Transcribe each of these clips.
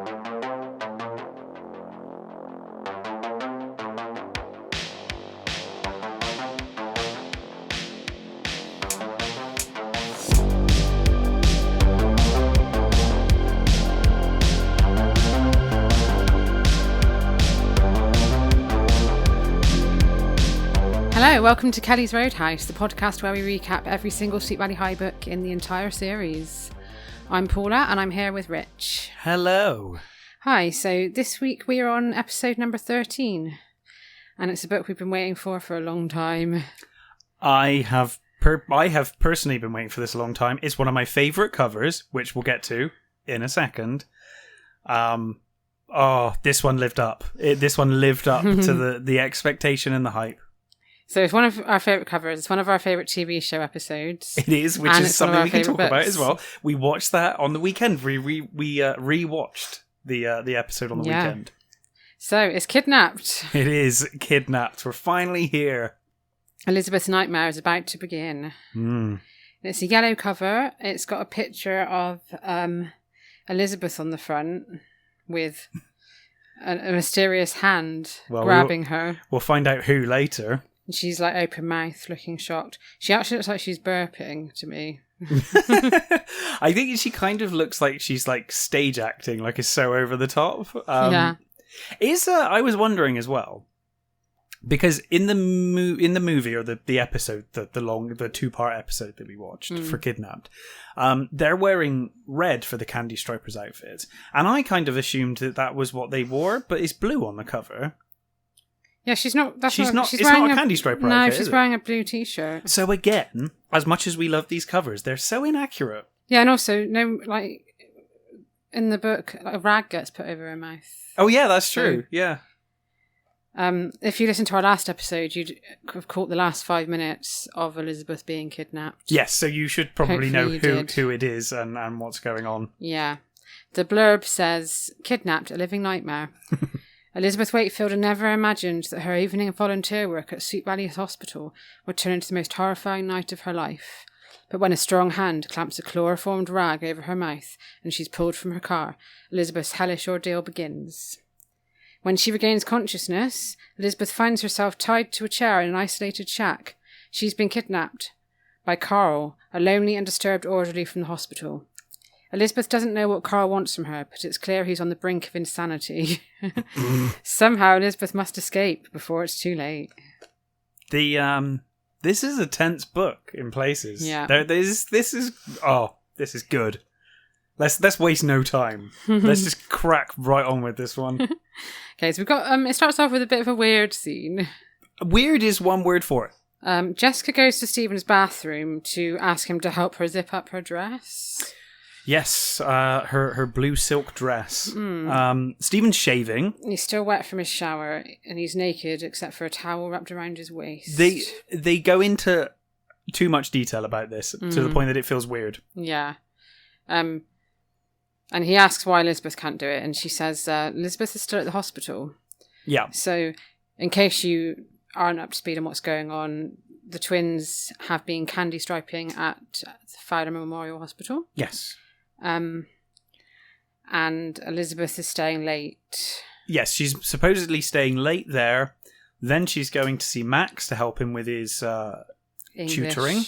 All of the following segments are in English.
Hello, welcome to Kelly's Roadhouse, the podcast where we recap every single Sweet Valley High book in the entire series. I'm Paula and I'm here with Rich. Hello. Hi, so this week we are on episode number 13 and it's a book we've been waiting for a long time. I have personally been waiting for this a long time. It's one of my favourite covers, which we'll get to in a second. This one lived up. This one lived up to the expectation and the hype. So it's one of our favourite covers. It's one of our favourite TV show episodes. It is, which is something we can talk about as well. We watched that on the weekend. We rewatched the episode on the weekend. So it's Kidnapped. It is Kidnapped. We're finally here. Elizabeth's nightmare is about to begin. It's a yellow cover. It's got a picture of Elizabeth on the front with a mysterious hand grabbing her. We'll find out who later. And she's like open mouth, looking shocked. She actually looks like she's burping to me. I think she kind of looks like she's like stage acting, like it's so over the top. Yeah. I was wondering as well, because in the movie or the episode, the 2-part episode that we watched for Kidnapped, they're wearing red for the Candy Striper's outfit, and I kind of assumed that was what they wore, but it's blue on the cover. Yeah, she's not. She's not a Candy Striper outfit. No, she's wearing a blue t-shirt. So again, as much as we love these covers, they're so inaccurate. Yeah, and also in the book, a rag gets put over her mouth. Oh yeah, that's true. Yeah. If you listen to our last episode, you'd have caught the last 5 minutes of Elizabeth being kidnapped. Yes, so you should probably know Hopefully who it is and what's going on. Yeah. The blurb says, "Kidnapped, a living nightmare." Elizabeth Wakefield had never imagined that her evening volunteer work at Sweet Valley Hospital would turn into the most horrifying night of her life. But when a strong hand clamps a chloroformed rag over her mouth and she's pulled from her car, Elizabeth's hellish ordeal begins. When she regains consciousness, Elizabeth finds herself tied to a chair in an isolated shack. She's been kidnapped by Carl, a lonely and disturbed orderly from the hospital. Elizabeth doesn't know what Carl wants from her, but it's clear he's on the brink of insanity. Somehow Elizabeth must escape before it's too late. This is a tense book in places. Yeah. This is good. Let's waste no time. Let's just crack right on with this one. Okay, so we've got it starts off with a bit of a weird scene. Weird is one word for it. Jessica goes to Stephen's bathroom to ask him to help her zip up her dress. Yes, her blue silk dress. Stephen's shaving. He's still wet from his shower, and he's naked except for a towel wrapped around his waist. They go into too much detail about this to the point that it feels weird. Yeah. And he asks why Elizabeth can't do it, and she says Elizabeth is still at the hospital. Yeah. So, in case you aren't up to speed on what's going on, the twins have been candy striping at Fowler Memorial Hospital. Yes. And Elizabeth is staying late. Yes, she's supposedly staying late there. Then she's going to see Max to help him with his tutoring.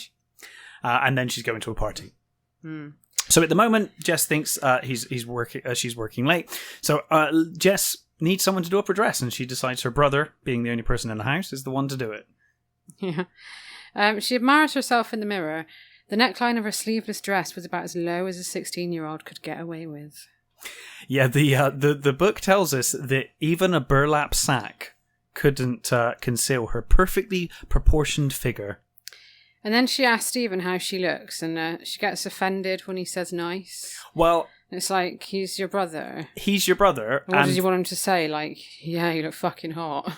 And then she's going to a party. So at the moment, Jess thinks she's working late. So Jess needs someone to do up her dress, and she decides her brother, being the only person in the house, is the one to do it. Yeah. She admires herself in the mirror. The neckline of her sleeveless dress was about as low as a 16-year-old could get away with. Yeah, the book tells us that even a burlap sack couldn't conceal her perfectly proportioned figure. And then she asks Stephen how she looks, and she gets offended when he says nice. Well, it's like, he's your brother. He's your brother. What did you want him to say? Like, yeah, you look fucking hot.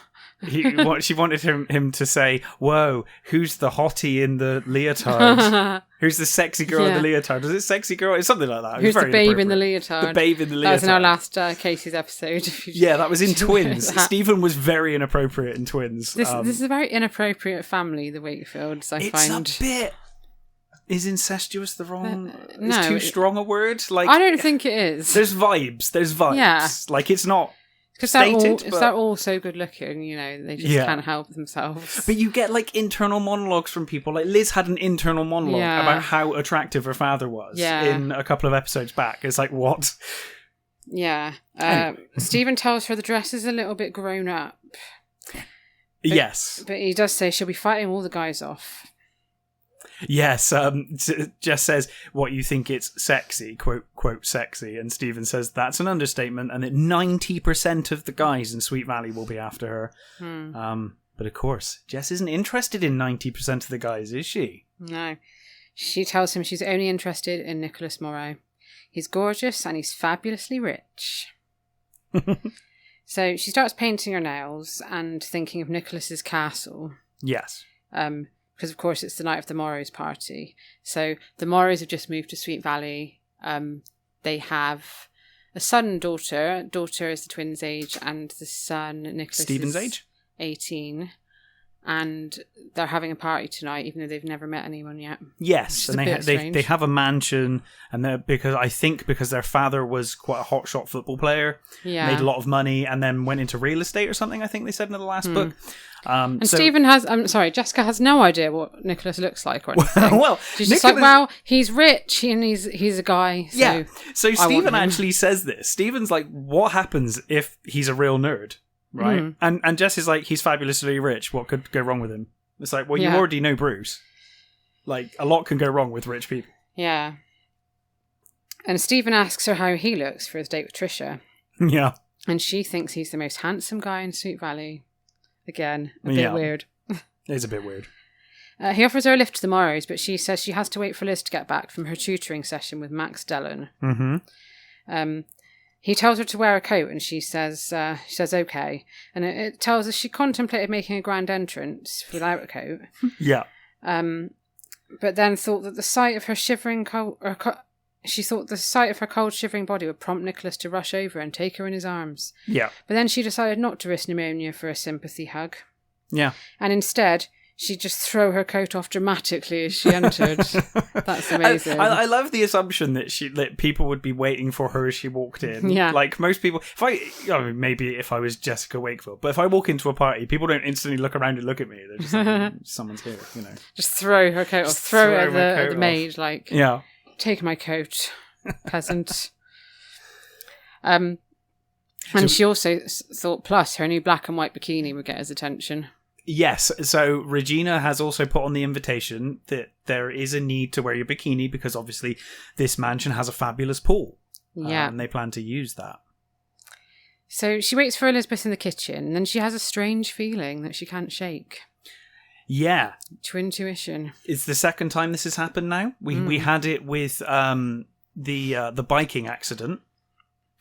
She wanted him to say, whoa, who's the hottie in the leotard? Who's the sexy girl in the leotard? Is it sexy girl? It's something like that. Who's the babe in the leotard? The babe in the leotard. That was in our last Casey's episode. Yeah, that was in Twins. Stephen was very inappropriate in Twins. This is a very inappropriate family, the Wakefields, I find. It's a bit... Is incestuous the wrong? No, is too strong a word? Like, I don't think it is. There's vibes. Yeah. Like, it's not because stated. they're all so good looking. You know, they just can't help themselves. But you get like internal monologues from people. Like Liz had an internal monologue about how attractive her father was in a couple of episodes back. It's like, what? Yeah. Stephen tells her the dress is a little bit grown up. Yes. But he does say she'll be fighting all the guys off. Yes, Jess says, what you think it's sexy, quote, sexy, and Stephen says that's an understatement and that 90% of the guys in Sweet Valley will be after her. But of course, Jess isn't interested in 90% of the guys, is she? No. She tells him she's only interested in Nicholas Morrow. He's gorgeous and he's fabulously rich. So she starts painting her nails and thinking of Nicholas's castle. Yes. Because, of course, it's the night of the Morrows party. So the Morrows have just moved to Sweet Valley. They have a son and daughter. Daughter is the twins' age, and the son, Nicholas, Stephen's is age? 18. And they're having a party tonight, even though they've never met anyone yet. Yes, and they have a mansion, and because their father was quite a hotshot football player, made a lot of money, and then went into real estate or something. I think they said in the last book. And Stephen has, Jessica has no idea what Nicholas looks like or anything. Well, she's just like, well, he's rich and he's a guy. So So Stephen actually says this. Stephen's like, what happens if he's a real nerd? Right? And Jess is like, he's fabulously rich. What could go wrong with him? It's like, well, you already know Bruce. Like, a lot can go wrong with rich people. Yeah. And Stephen asks her how he looks for his date with Trisha. Yeah. And she thinks he's the most handsome guy in Sweet Valley. Again, a bit weird. It's a bit weird. He offers her a lift to the Morrows, but she says she has to wait for Liz to get back from her tutoring session with Max Dillon. He tells her to wear a coat, and she says okay. And it tells us she contemplated making a grand entrance without a coat. Yeah. But then thought that the sight of her shivering she thought the sight of her cold, shivering body would prompt Nicholas to rush over and take her in his arms. Yeah. But then she decided not to risk pneumonia for a sympathy hug. Yeah. And instead, she'd just throw her coat off dramatically as she entered. That's amazing. I love the assumption that people would be waiting for her as she walked in. Yeah. Like most people, maybe if I was Jessica Wakefield, but if I walk into a party, people don't instantly look around and look at me. They're just like, someone's here, you know. Just throw her coat off. Throw it at the maid, like, yeah. Take my coat, peasant. And she also thought, plus, her new black and white bikini would get his attention. Yes, so Regina has also put on the invitation that there is a need to wear your bikini because obviously this mansion has a fabulous pool. Yeah. And they plan to use that. So she waits for Elizabeth in the kitchen and then she has a strange feeling that she can't shake. Yeah. To intuition. It's the second time this has happened now. We had it with the biking accident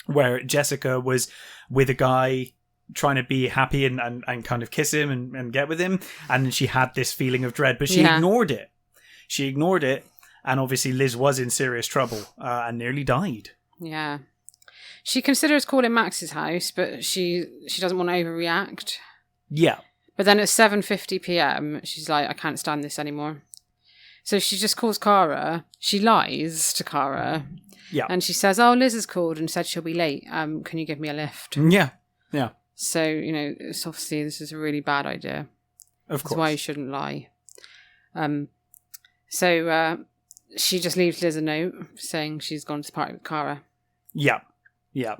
where Jessica was with a guy trying to be happy and kind of kiss him and get with him, and then she had this feeling of dread, but she ignored it. She ignored it, and obviously Liz was in serious trouble and nearly died. Yeah. She considers calling Max's house, but she doesn't want to overreact. Yeah. But then at 7:50 p.m, she's like, I can't stand this anymore. So she just calls Cara. She lies to Cara. Yeah. And she says, oh, Liz has called and said she'll be late. Can you give me a lift? Yeah. Yeah. So, it's obviously this is a really bad idea. Of course. That's why you shouldn't lie. So she just leaves Liz a note saying she's gone to the party with Cara. Yeah. Yeah.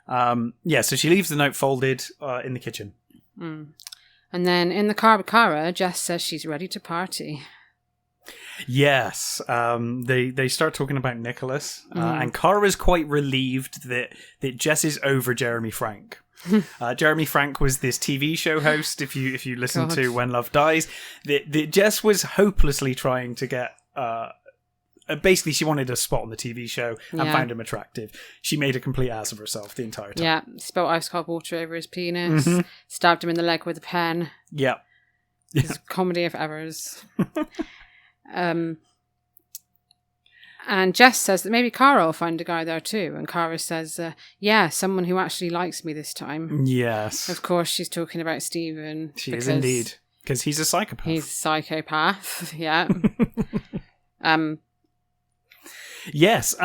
So she leaves the note folded in the kitchen. And then in the car with Cara, Jess says she's ready to party. Yes, they start talking about Nicholas, and Cara's quite relieved that Jess is over Jeremy Frank. Jeremy Frank was this TV show host. If you listen to When Love Dies, that Jess was hopelessly trying to get. Basically, she wanted a spot on the TV show and found him attractive. She made a complete ass of herself the entire time. Yeah, spilled ice cold water over his penis, stabbed him in the leg with a pen. Yeah. It's comedy of errors. And Jess says that maybe Cara will find a guy there too. And Cara says, someone who actually likes me this time. Yes. Of course, she's talking about Stephen. She is indeed. Because he's a psychopath. He's a psychopath, yeah. Yes.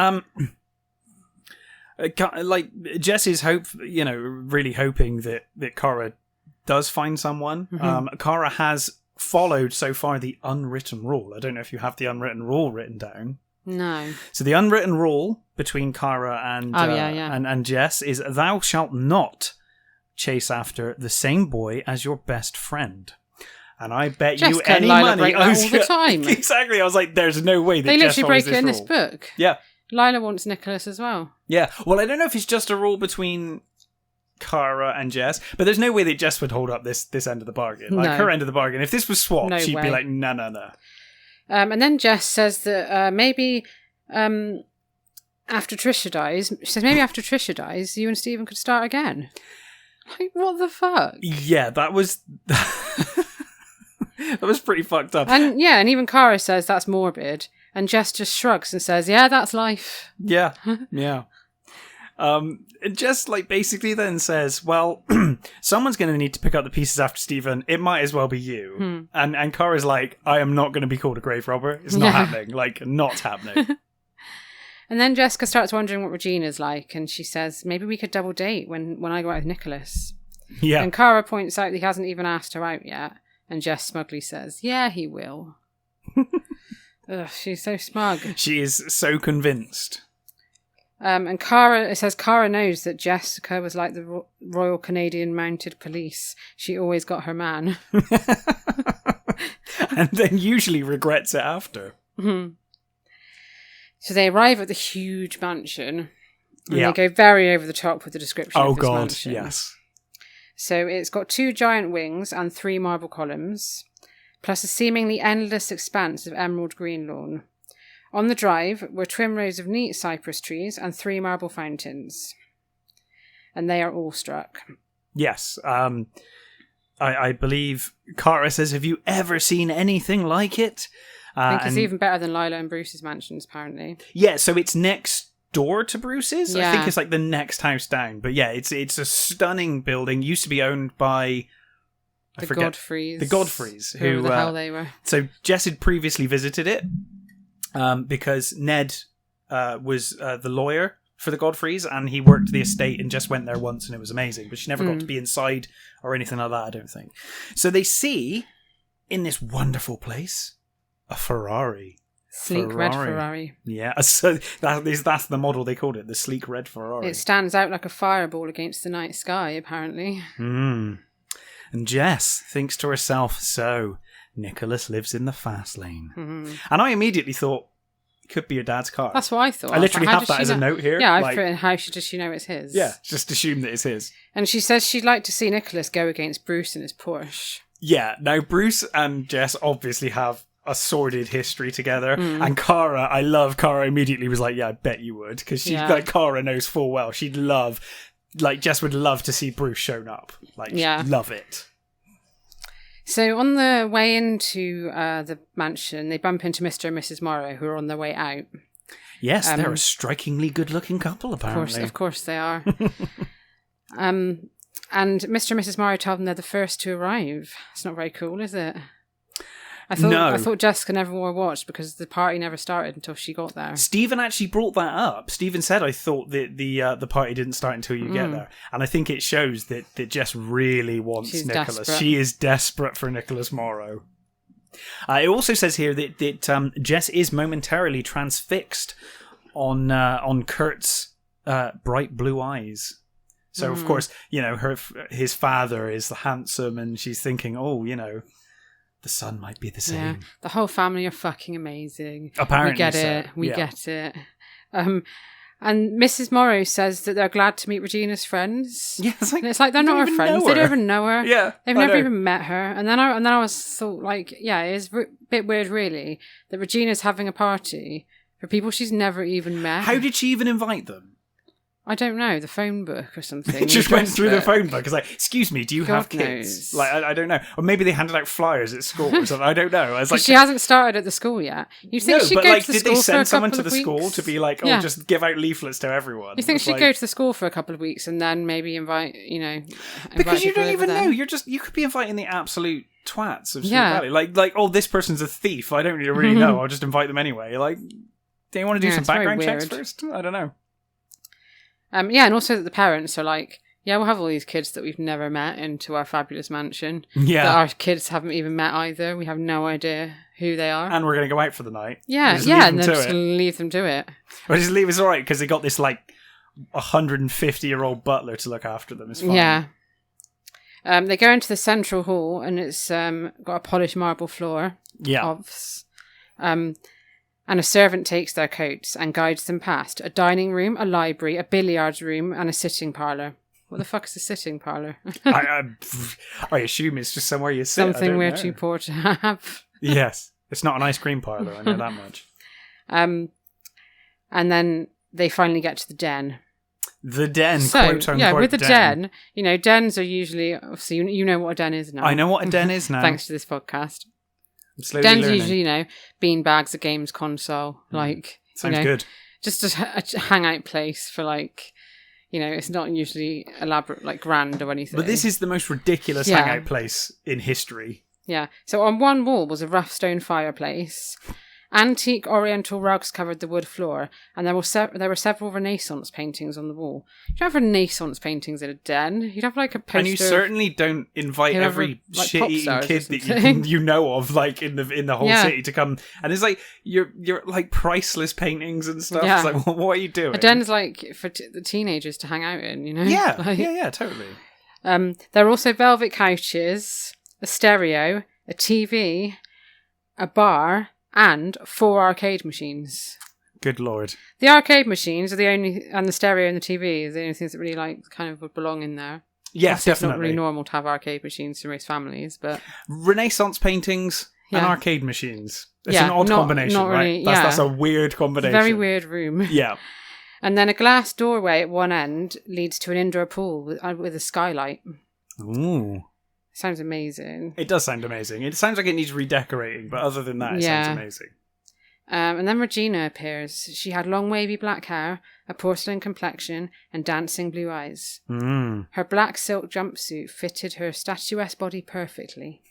Like Jess is really hoping that Kara does find someone. Mm-hmm. Kara has followed so far the unwritten rule. I don't know if you have the unwritten rule written down. No. So the unwritten rule between Kara and Jess is thou shalt not chase after the same boy as your best friend. And I bet Jess you any Lila money break that all the time. Exactly. I was like, there's no way that they Jess literally break it in rule. this book. Yeah. Lila wants Nicholas as well. Yeah. Well, I don't know if it's just a rule between Kara and Jess, but there's no way that Jess would hold up this end of the bargain. Like her end of the bargain. If this was swapped, she'd be like, no. And then Jess says that maybe after Trisha dies, you and Stephen could start again. Like, what the fuck? Yeah, that was that was pretty fucked up. And even Kara says that's morbid, and Jess just shrugs and says, "Yeah, that's life." Yeah, yeah. Jess basically then says, "Well, someone's going to need to pick up the pieces after Stephen. It might as well be you." And Kara's like, "I am not going to be called a grave robber. It's not happening. Not happening." And then Jessica starts wondering what Regina's like, and she says, maybe we could double date when I go out with Nicholas. Yeah. And Kara points out that he hasn't even asked her out yet, and Jess smugly says, yeah, he will. Ugh, she's so smug. She is so convinced. And it says Kara knows that Jessica was like the Royal Canadian Mounted Police. She always got her man. And then usually regrets it after. Mm-hmm. So they arrive at the huge mansion, and they go very over the top with the description of this mansion. Yes. So it's got 2 giant wings and 3 marble columns, plus a seemingly endless expanse of emerald green lawn. On the drive were trim rows of neat cypress trees and 3 marble fountains. And they are awestruck. Yes. I believe Kara says, have you ever seen anything like it? I think it's even better than Lila and Bruce's mansions, apparently. Yeah, so it's next door to Bruce's. Yeah. I think it's the next house down. But yeah, it's a stunning building. Used to be owned by The Godfreys. The Godfreys. Who the hell they were. So Jess had previously visited it because Ned was the lawyer for the Godfreys, and he worked the estate and just went there once, and it was amazing. But she never got to be inside or anything like that, I don't think. So they see in this wonderful place a Ferrari. Sleek red Ferrari. Yeah, so that's the model they called it, the sleek red Ferrari. It stands out like a fireball against the night sky, apparently. And Jess thinks to herself, so Nicholas lives in the fast lane. Mm-hmm. And I immediately thought, it could be your dad's car. That's what I thought. I literally have that as a note here. Yeah, I've written, how does she know it's his? Yeah, just assume that it's his. And she says she'd like to see Nicholas go against Bruce in his Porsche. Yeah, now Bruce and Jess obviously have a sordid history together, and Kara, I love Kara, immediately was like, yeah, I bet you would, because Kara knows full well she'd love, Jess would love to see Bruce shown up, she'd love it. So on the way into the mansion, they bump into Mr. and Mrs. Morrow, who are on their way out. Yes, they're a strikingly good-looking couple, apparently. Of course they are. And Mr. and Mrs. Morrow tell them they're the first to arrive. It's not very cool, is it? I thought Jessica never wore a watch because the party never started until she got there. Stephen actually brought that up. Stephen said, I thought that the party didn't start until you get there. And I think it shows that Jess really wants Nicholas. Desperate. She is desperate for Nicholas Morrow. It also says here that Jess is momentarily transfixed on Kurt's bright blue eyes. So, of course, his father is handsome, and she's thinking, the son might be the same. Yeah, the whole family are fucking amazing. Apparently we get it. We get it. And Mrs. Morrow says that they're glad to meet Regina's friends. Yeah, it's like they're not her friends. They don't even know her. Yeah, they've never even met her. And then I was thought it's a bit weird, really, that Regina's having a party for people she's never even met. How did she even invite them? I don't know, the phone book or something. It just went through the phone book. It's like, excuse me, do you have kids? Knows. I don't know. Or maybe they handed out flyers at school or something. I don't know. I was like, she hasn't started at the school yet. You think she'd go to the did school they send someone to for a the couple of school weeks? to be like, just give out leaflets to everyone? You think she'd go to the school for a couple of weeks and then maybe invite because you don't even know. You could be inviting the absolute twats of Sweet Valley. Like, oh, this person's a thief. I don't really know. I'll just invite them anyway. Like, do you want to do some background checks first? I don't know. And also that the parents are like, yeah, we'll have all these kids that we've never met into our fabulous mansion. Yeah. That our kids haven't even met either. We have no idea who they are. And we're going to go out for the night. Yeah, and then just leave them to it. Well, just leave it's alright, because they got this, like, 150-year-old butler to look after them. It's fine. Yeah. They go into the central hall, and it's got a polished marble floor. Yeah. And a servant takes their coats and guides them past a dining room, a library, a billiards room, and a sitting parlour. What the fuck is a sitting parlour? I assume it's just somewhere you sit. Something we're too poor to have. Yes. It's not an ice cream parlour, I know that much. And then they finally get to the den. The den, quote unquote. Yeah, with the den, dens are usually, obviously, you know what a den is now. I know what a den is now. Thanks to this podcast. Dens learning. Usually, bean bags, a games console, sounds good. Just a hangout place for it's not usually elaborate, like grand or anything. But this is the most ridiculous hangout place in history. Yeah. So on one wall was a rough stone fireplace. Antique Oriental rugs covered the wood floor, and there were several Renaissance paintings on the wall. You don't have Renaissance paintings in a den. You'd have like a poster. And you certainly don't invite every shit-eating kid that you know of, like in the whole city, to come. And it's like you're like priceless paintings and stuff. Yeah. It's like, what are you doing? A den's like for the teenagers to hang out in. Yeah, yeah, totally. There are also velvet couches, a stereo, a TV, a bar, and 4 arcade machines. Good lord. The arcade machines are the only, and the stereo and the TV are the only things that really kind of would belong in there. Yes, definitely. It's not really normal to have arcade machines for most families, but Renaissance paintings and arcade machines. It's an odd combination, not really, right? That's a weird combination. It's a very weird room. Yeah. And then a glass doorway at one end leads to an indoor pool with a skylight. Ooh. Sounds amazing. It does sound amazing. It sounds like it needs redecorating, but other than that, it sounds amazing. And then Regina appears. She had long wavy black hair, a porcelain complexion, and dancing blue eyes. Mm. Her black silk jumpsuit fitted her statuesque body perfectly.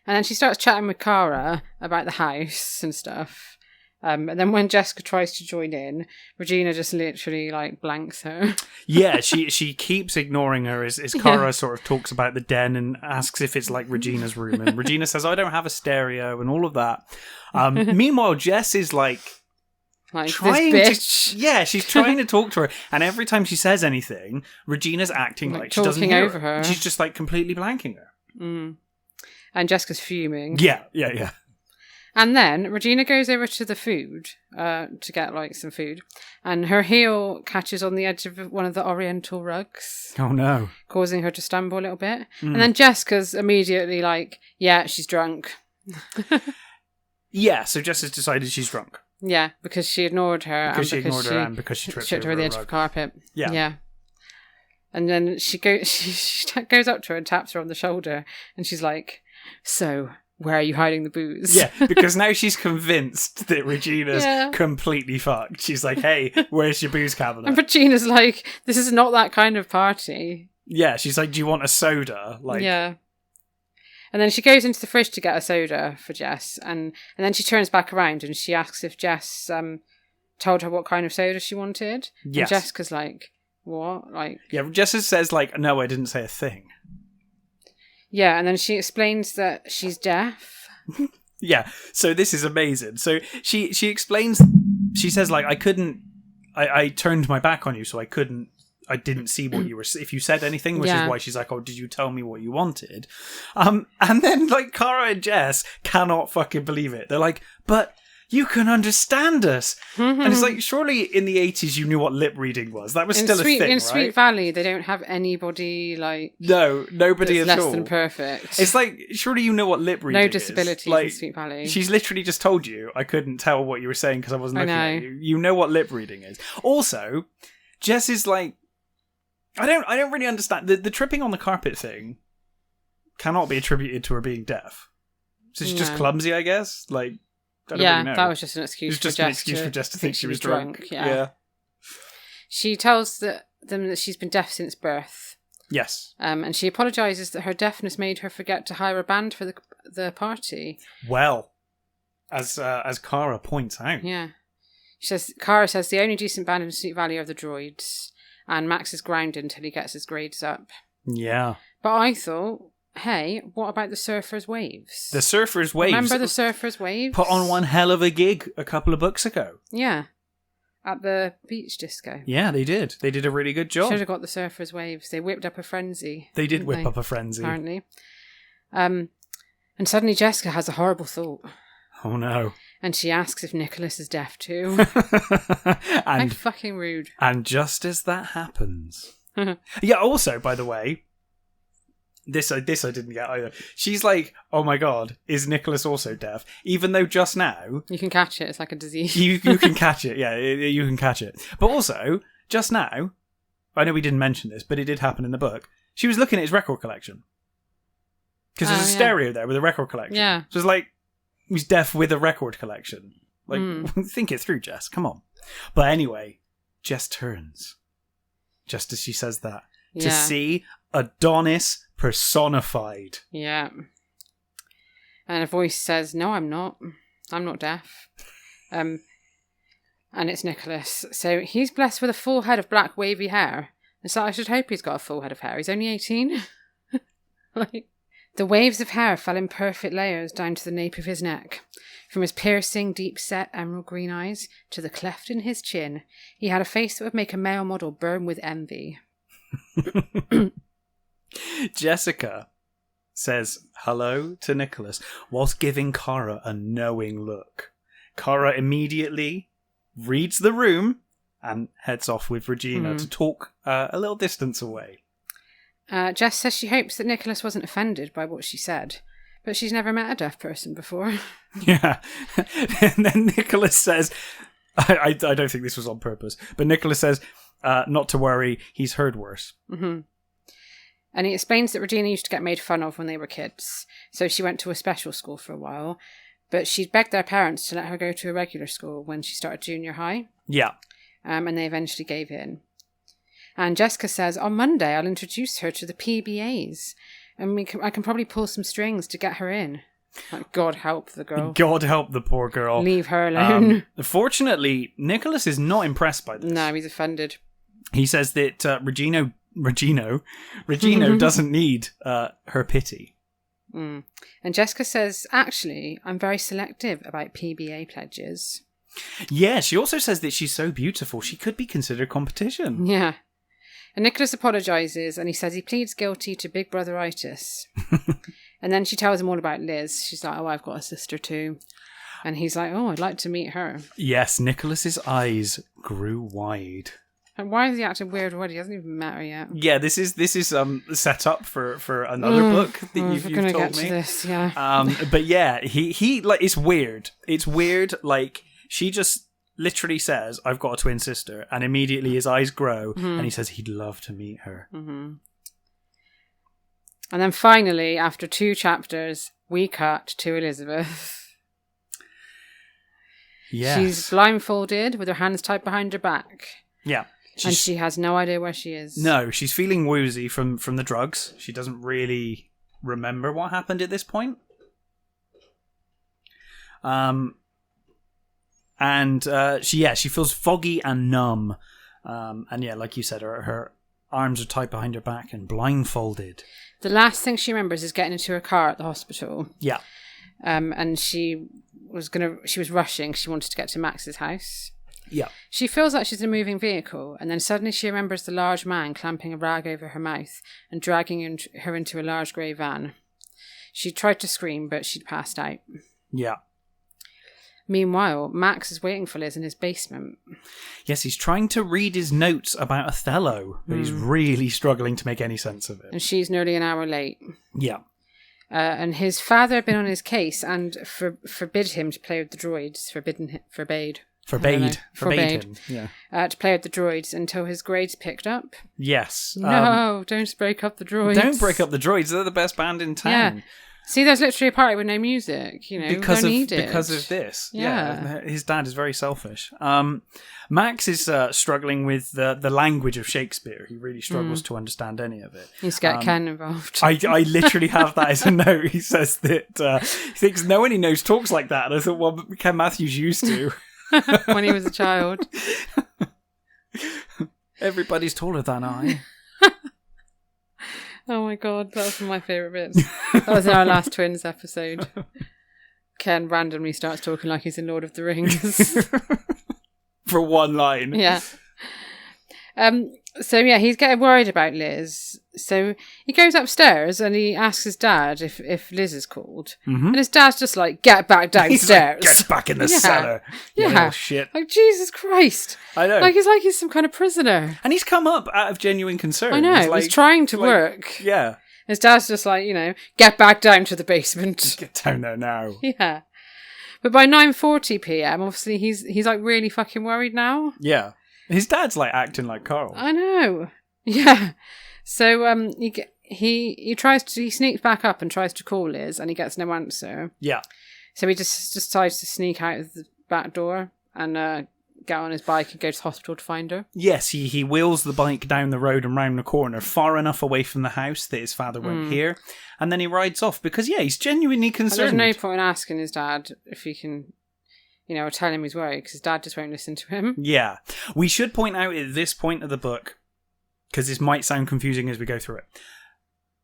And then she starts chatting with Cara about the house and stuff. And then when Jessica tries to join in, Regina just literally blanks her. Yeah, she keeps ignoring her as Cara sort of talks about the den and asks if it's like Regina's room. And Regina says, I don't have a stereo and all of that. Meanwhile, Jess is trying this bitch. She's trying to talk to her. And every time she says anything, Regina's acting like she doesn't hear over her. She's just completely blanking her. Mm. And Jessica's fuming. Yeah. And then Regina goes over to the food to get some food, and her heel catches on the edge of one of the Oriental rugs. Oh no! Causing her to stumble a little bit. And then Jessica's immediately yeah, she's drunk. Yeah, so Jess has decided she's drunk. Yeah, because she ignored her. And because she tripped over the edge of the carpet. Yeah. And then she goes up to her and taps her on the shoulder, and she's like, "So, where are you hiding the booze?" Yeah, because now she's convinced that Regina's completely fucked. She's like, hey, where's your booze cabinet? And Regina's like, this is not that kind of party. Yeah, she's like, do you want a soda? Yeah. And then she goes into the fridge to get a soda for Jess, and then she turns back around and she asks if Jess told her what kind of soda she wanted. Yes. And Jessica's like, what? Yeah, Jess says no, I didn't say a thing. Yeah, and then she explains that she's deaf. Yeah, so this is amazing. So she explains, she says I turned my back on you, so I didn't see what you were, if you said anything, which is why she's like, oh, did you tell me what you wanted? And then Cara and Jess cannot fucking believe it. They're like, but you can understand us. And it's surely in the 80s you knew what lip reading was. That was still a thing, right? In Sweet Valley, they don't have anybody No, nobody at all. Less than perfect. It's surely you know what lip reading is. No disability in Sweet Valley. She's literally just told you, I couldn't tell what you were saying because I wasn't looking at you. You know what lip reading is. Also, Jess is I don't really understand. The tripping on the carpet thing cannot be attributed to her being deaf. So she's just clumsy, I guess. I don't really know. That was just an excuse. It was just an excuse for Jess to think she was drunk. Yeah. She tells them that she's been deaf since birth. Yes. And she apologises that her deafness made her forget to hire a band for the party. Well, as Kara points out. Yeah. Kara says the only decent band in Sweet Valley are the Droids, and Max is grounded until he gets his grades up. Yeah. But I thought, hey, what about the Surfers' Waves? The Surfers' Waves. Remember the Surfers' Waves? Put on one hell of a gig a couple of books ago. Yeah. At the beach disco. Yeah, they did. They did a really good job. Should have got the Surfers' Waves. They whipped up a frenzy. They did whip up a frenzy. Apparently. And suddenly Jessica has a horrible thought. Oh no. And she asks if Nicholas is deaf too. And How fucking rude. And just as that happens... Yeah, also, by the way, this I didn't get either. She's like, oh my god, is Nicholas also deaf? Even though just now... You can catch it, it's like a disease. you can catch it, yeah, you can catch it. But also, just now, I know we didn't mention this, but it did happen in the book, she was looking at his record collection. Because there's a stereo there with a record collection. Yeah. So it's like, he's deaf with a record collection. Like, think it through, Jess. Come on. But anyway, Jess turns, just as she says that, to see Adonis personified. Yeah. And a voice says, no, I'm not. I'm not deaf. And it's Nicholas. So he's blessed with a full head of black wavy hair. And so I should hope he's got a full head of hair. He's only 18. Like... The waves of hair fell in perfect layers down to the nape of his neck. From his piercing, deep-set emerald green eyes to the cleft in his chin, he had a face that would make a male model burn with envy. Jessica says hello to Nicholas whilst giving Kara a knowing look. Kara immediately reads the room and heads off with Regina to talk a little distance away. Jess says she hopes that Nicholas wasn't offended by what she said, but she's never met a deaf person before. Yeah. And then Nicholas says, I don't think this was on purpose, but Nicholas says, not to worry, he's heard worse. Mm-hmm. And he explains that Regina used to get made fun of when they were kids, so she went to a special school for a while, but she'd begged their parents to let her go to a regular school when she started junior high. Yeah. And they eventually gave in. And Jessica says, on Monday I'll introduce her to the PBAs. And I can probably pull some strings to get her in. Like, God help the girl. God help the poor girl. Leave her alone. Fortunately, Nicholas is not impressed by this. No, he's offended. He says that Regina doesn't need her pity. And Jessica says, actually, I'm very selective about PBA pledges. Yeah, she also says that she's so beautiful, she could be considered competition. Yeah. And Nicholas apologises and he says he pleads guilty to big brotheritis. And then she tells him all about Liz. She's like, oh, I've got a sister too. And he's like, oh, I'd like to meet her. Yes, Nicholas's eyes grew wide. And why is he acting weird already? He hasn't even met her yet. Yeah, this is set up for another book that you've told me. Get to this, yeah. But yeah, he like, it's weird. It's weird, like, she just literally says, I've got a twin sister, and immediately his eyes grow, and he says he'd love to meet her. Mm-hmm. And then finally, after 2 chapters, we cut to Elizabeth. Yes. She's blindfolded with her hands tied behind her back. Yeah. And she has no idea where she is. No, she's feeling woozy from the drugs. She doesn't really remember what happened at this point. She feels foggy and numb. And yeah, like you said, her arms are tied behind her back and blindfolded. The last thing she remembers is getting into her car at the hospital. Yeah. And she was rushing. She wanted to get to Max's house. Yeah. She feels like she's in a moving vehicle, and then suddenly she remembers the large man clamping a rag over her mouth and dragging her into a large grey van. She tried to scream, but she'd passed out. Yeah. Meanwhile, Max is waiting for Liz in his basement. Yes, he's trying to read his notes about Othello, but he's really struggling to make any sense of it. And she's nearly an hour late. Yeah. And his father had been on his case and forbid him to play with the droids. Forbade him. Yeah. To play with the droids until his grades picked up. Yes. No, don't break up the droids. Don't break up the droids. They're the best band in town. Yeah. See, there's literally a party with no music, because because of this. Yeah. His dad is very selfish. Max is struggling with the language of Shakespeare. He really struggles to understand any of it. He's got Ken involved. I literally have that as a note. He says that he thinks no one he knows talks like that. And I thought, well, Ken Matthews used to. When he was a child. Everybody's taller than I. Oh my god, that was one of my favourite bits. That was in our last Twins episode. Ken randomly starts talking like he's in Lord of the Rings. For one line. Yeah. So yeah, he's getting worried about Liz. So he goes upstairs and he asks his dad if Liz is called. Mm-hmm. And his dad's just like, get back downstairs. He's like, get back in the cellar. Yeah. Shit. Like, Jesus Christ. I know. Like he's some kind of prisoner. And he's come up out of genuine concern. I know. He's trying to work. Yeah. His dad's just like, get back down to the basement. Get down there now. Yeah. But by 9:40 p.m, obviously he's like really fucking worried now. Yeah. His dad's like acting like Carl. I know. Yeah. So he sneaks back up and tries to call Liz, and he gets no answer. Yeah. So he just decides to sneak out of the back door and get on his bike and go to the hospital to find her. Yes, he wheels the bike down the road and round the corner, far enough away from the house that his father won't hear, and then he rides off because he's genuinely concerned. And there's no point in asking his dad if he can. Or tell him he's worried because his dad just won't listen to him. Yeah. We should point out at this point of the book, because this might sound confusing as we go through it,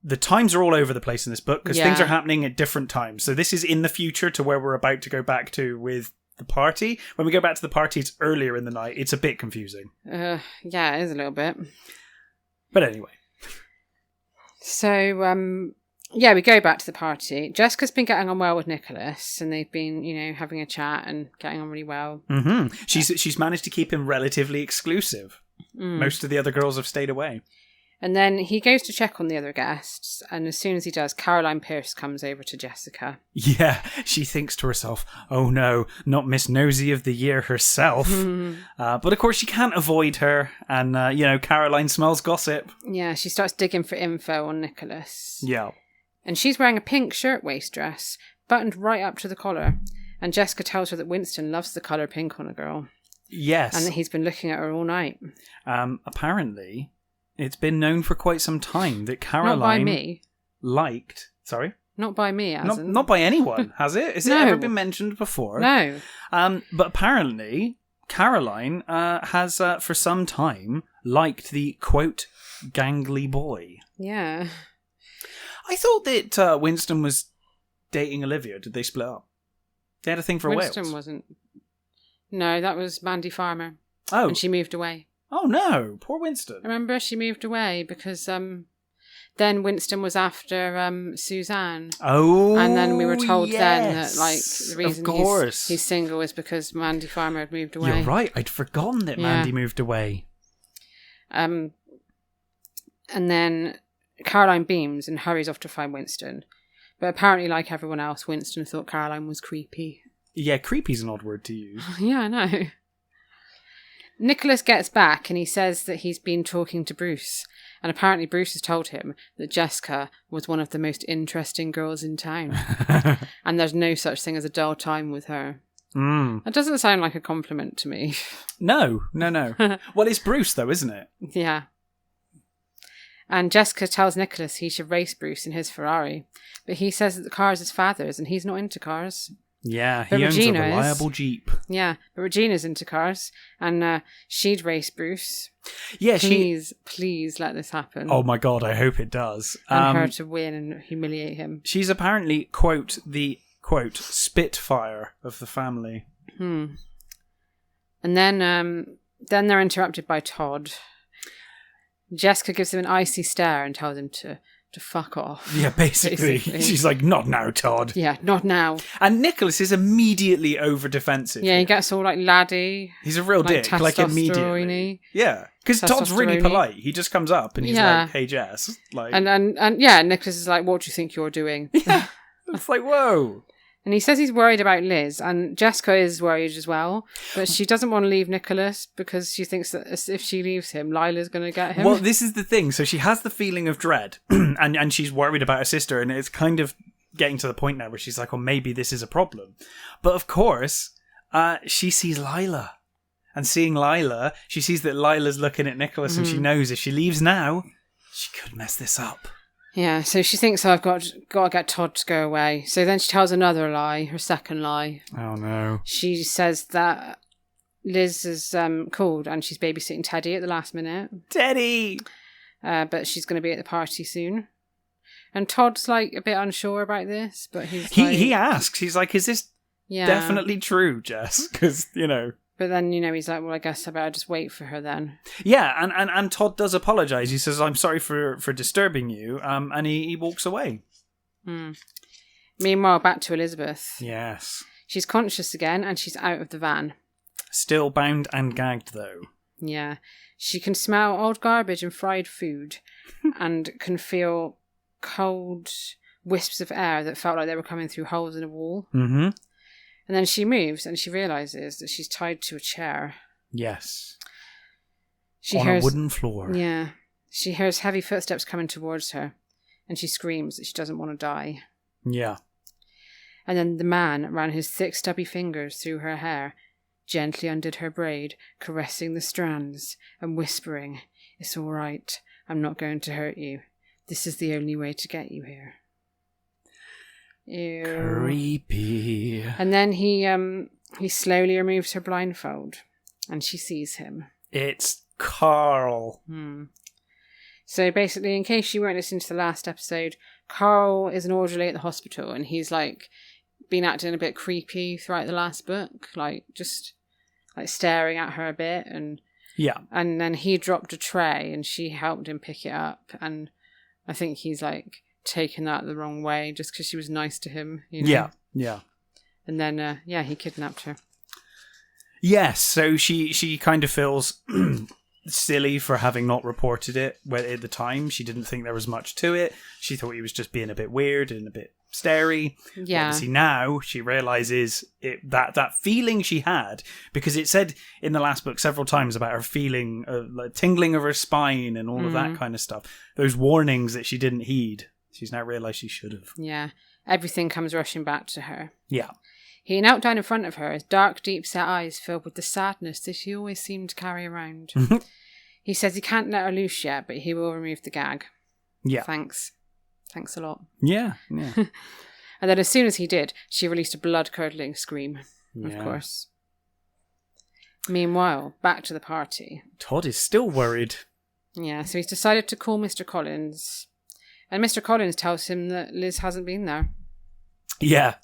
the times are all over the place in this book because things are happening at different times. So this is in the future to where we're about to go back to with the party. When we go back to the party, it's earlier in the night. It's a bit confusing. Yeah, it is a little bit. But anyway. So, we go back to the party. Jessica's been getting on well with Nicholas, and they've been, having a chat and getting on really well. Mm-hmm. She's managed to keep him relatively exclusive. Most of the other girls have stayed away. And then he goes to check on the other guests, and as soon as he does, Caroline Pierce comes over to Jessica. Yeah, she thinks to herself, oh no, not Miss Nosy of the Year herself. But of course she can't avoid her, and, Caroline smells gossip. Yeah, she starts digging for info on Nicholas. Yeah. And she's wearing a pink shirtwaist dress, buttoned right up to the collar. And Jessica tells her that Winston loves the colour pink on a girl. Yes. And that he's been looking at her all night. Apparently, it's been known for quite some time that Caroline... Not by me. ...liked... Sorry? Not by me, hasn't. Not by anyone, has it? Has it ever been mentioned before? No. But apparently, Caroline has, for some time, liked the, quote, gangly boy. Yeah. I thought that Winston was dating Olivia. Did they split up? They had a thing for Winston Wales. wasn't. No, that was Mandy Farmer. Oh. And she moved away. Oh no, poor Winston. Remember, she moved away because then Winston was after Suzanne. Oh, and then we were told then that the reason he's single is because Mandy Farmer had moved away. You're right. I'd forgotten that Mandy moved away. And then Caroline beams and hurries off to find Winston. But apparently, like everyone else, Winston thought Caroline was creepy. Yeah, creepy's an odd word to use. Yeah, I know. Nicholas gets back and he says that he's been talking to Bruce. And apparently Bruce has told him that Jessica was one of the most interesting girls in town. And there's no such thing as a dull time with her. That doesn't sound like a compliment to me. No. Well, it's Bruce though, isn't it? Yeah. And Jessica tells Nicholas he should race Bruce in his Ferrari. But he says that the car is his father's and he's not into cars. Yeah, he owns a reliable Jeep. Yeah, but Regina's into cars and she'd race Bruce. Yeah, Please let this happen. Oh my god, I hope it does. And her to win and humiliate him. She's apparently, quote, the, quote, spitfire of the family. And then they're interrupted by Todd. Jessica gives him an icy stare and tells him to fuck off. Yeah, basically. She's like, not now, Todd. Yeah, not now. And Nicholas is immediately over defensive. Yeah, he gets all like laddie. He's a real dick, like immediately. Yeah, because Todd's really polite. He just comes up and he's like, hey Jess. Like, and yeah, Nicholas is like, what do you think you're doing? Yeah. It's like, whoa. And he says he's worried about Liz, and Jessica is worried as well, but she doesn't want to leave Nicholas because she thinks that if she leaves him, Lila's going to get him. Well, this is the thing. So she has the feeling of dread, and she's worried about her sister, and it's kind of getting to the point now where she's like, oh, maybe this is a problem. But of course, she sees Lila. And seeing Lila, she sees that Lila's looking at Nicholas and she knows if she leaves now, she could mess this up. Yeah, so she thinks, I've got to get Todd to go away. So then she tells another lie, her second lie. Oh, no. She says that Liz is called and she's babysitting Teddy at the last minute. Teddy! But she's going to be at the party soon. And Todd's like a bit unsure about this, but he asks, he's like, is this definitely true, Jess? Because, But then, he's like, well, I guess I better just wait for her then. Yeah, and Todd does apologise. He says, I'm sorry for disturbing you, and he walks away. Meanwhile, back to Elizabeth. Yes. She's conscious again, and she's out of the van. Still bound and gagged, though. Yeah. She can smell old garbage and fried food, and can feel cold wisps of air that felt like they were coming through holes in a wall. Mm-hmm. And then she moves and she realises that she's tied to a chair. Yes. She On hears a wooden floor. Yeah. She hears heavy footsteps coming towards her and she screams that she doesn't want to die. Yeah. And then the man ran his thick stubby fingers through her hair, gently undid her braid, caressing the strands and whispering, "It's all right. I'm not going to hurt you. This is the only way to get you here." Ew. Creepy. And then he slowly removes her blindfold and she sees him. It's Carl. So basically, in case you weren't listening to the last episode, Carl is an orderly at the hospital and he's like been acting a bit creepy throughout the last book, like just like staring at her a bit, and then he dropped a tray and she helped him pick it up, and I think he's like taken that the wrong way just because she was nice to him. Yeah. And then he kidnapped her. Yes, so she kind of feels silly for having not reported it at the time. She didn't think there was much to it. She thought he was just being a bit weird and a bit starey. Yeah. Obviously now she realises that feeling she had, because it said in the last book several times about her feeling like tingling of her spine and all of that kind of stuff. Those warnings that she didn't heed. She's now realised she should have. Yeah. Everything comes rushing back to her. Yeah. He knelt down in front of her, his dark, deep-set eyes filled with the sadness that he always seemed to carry around. He says he can't let her loose yet, but he will remove the gag. Yeah. Thanks a lot. Yeah. And then as soon as he did, she released a blood-curdling scream, of course. Meanwhile, back to the party. Todd is still worried. Yeah, so he's decided to call Mr. Collins. And Mr. Collins tells him that Liz hasn't been there. Yeah.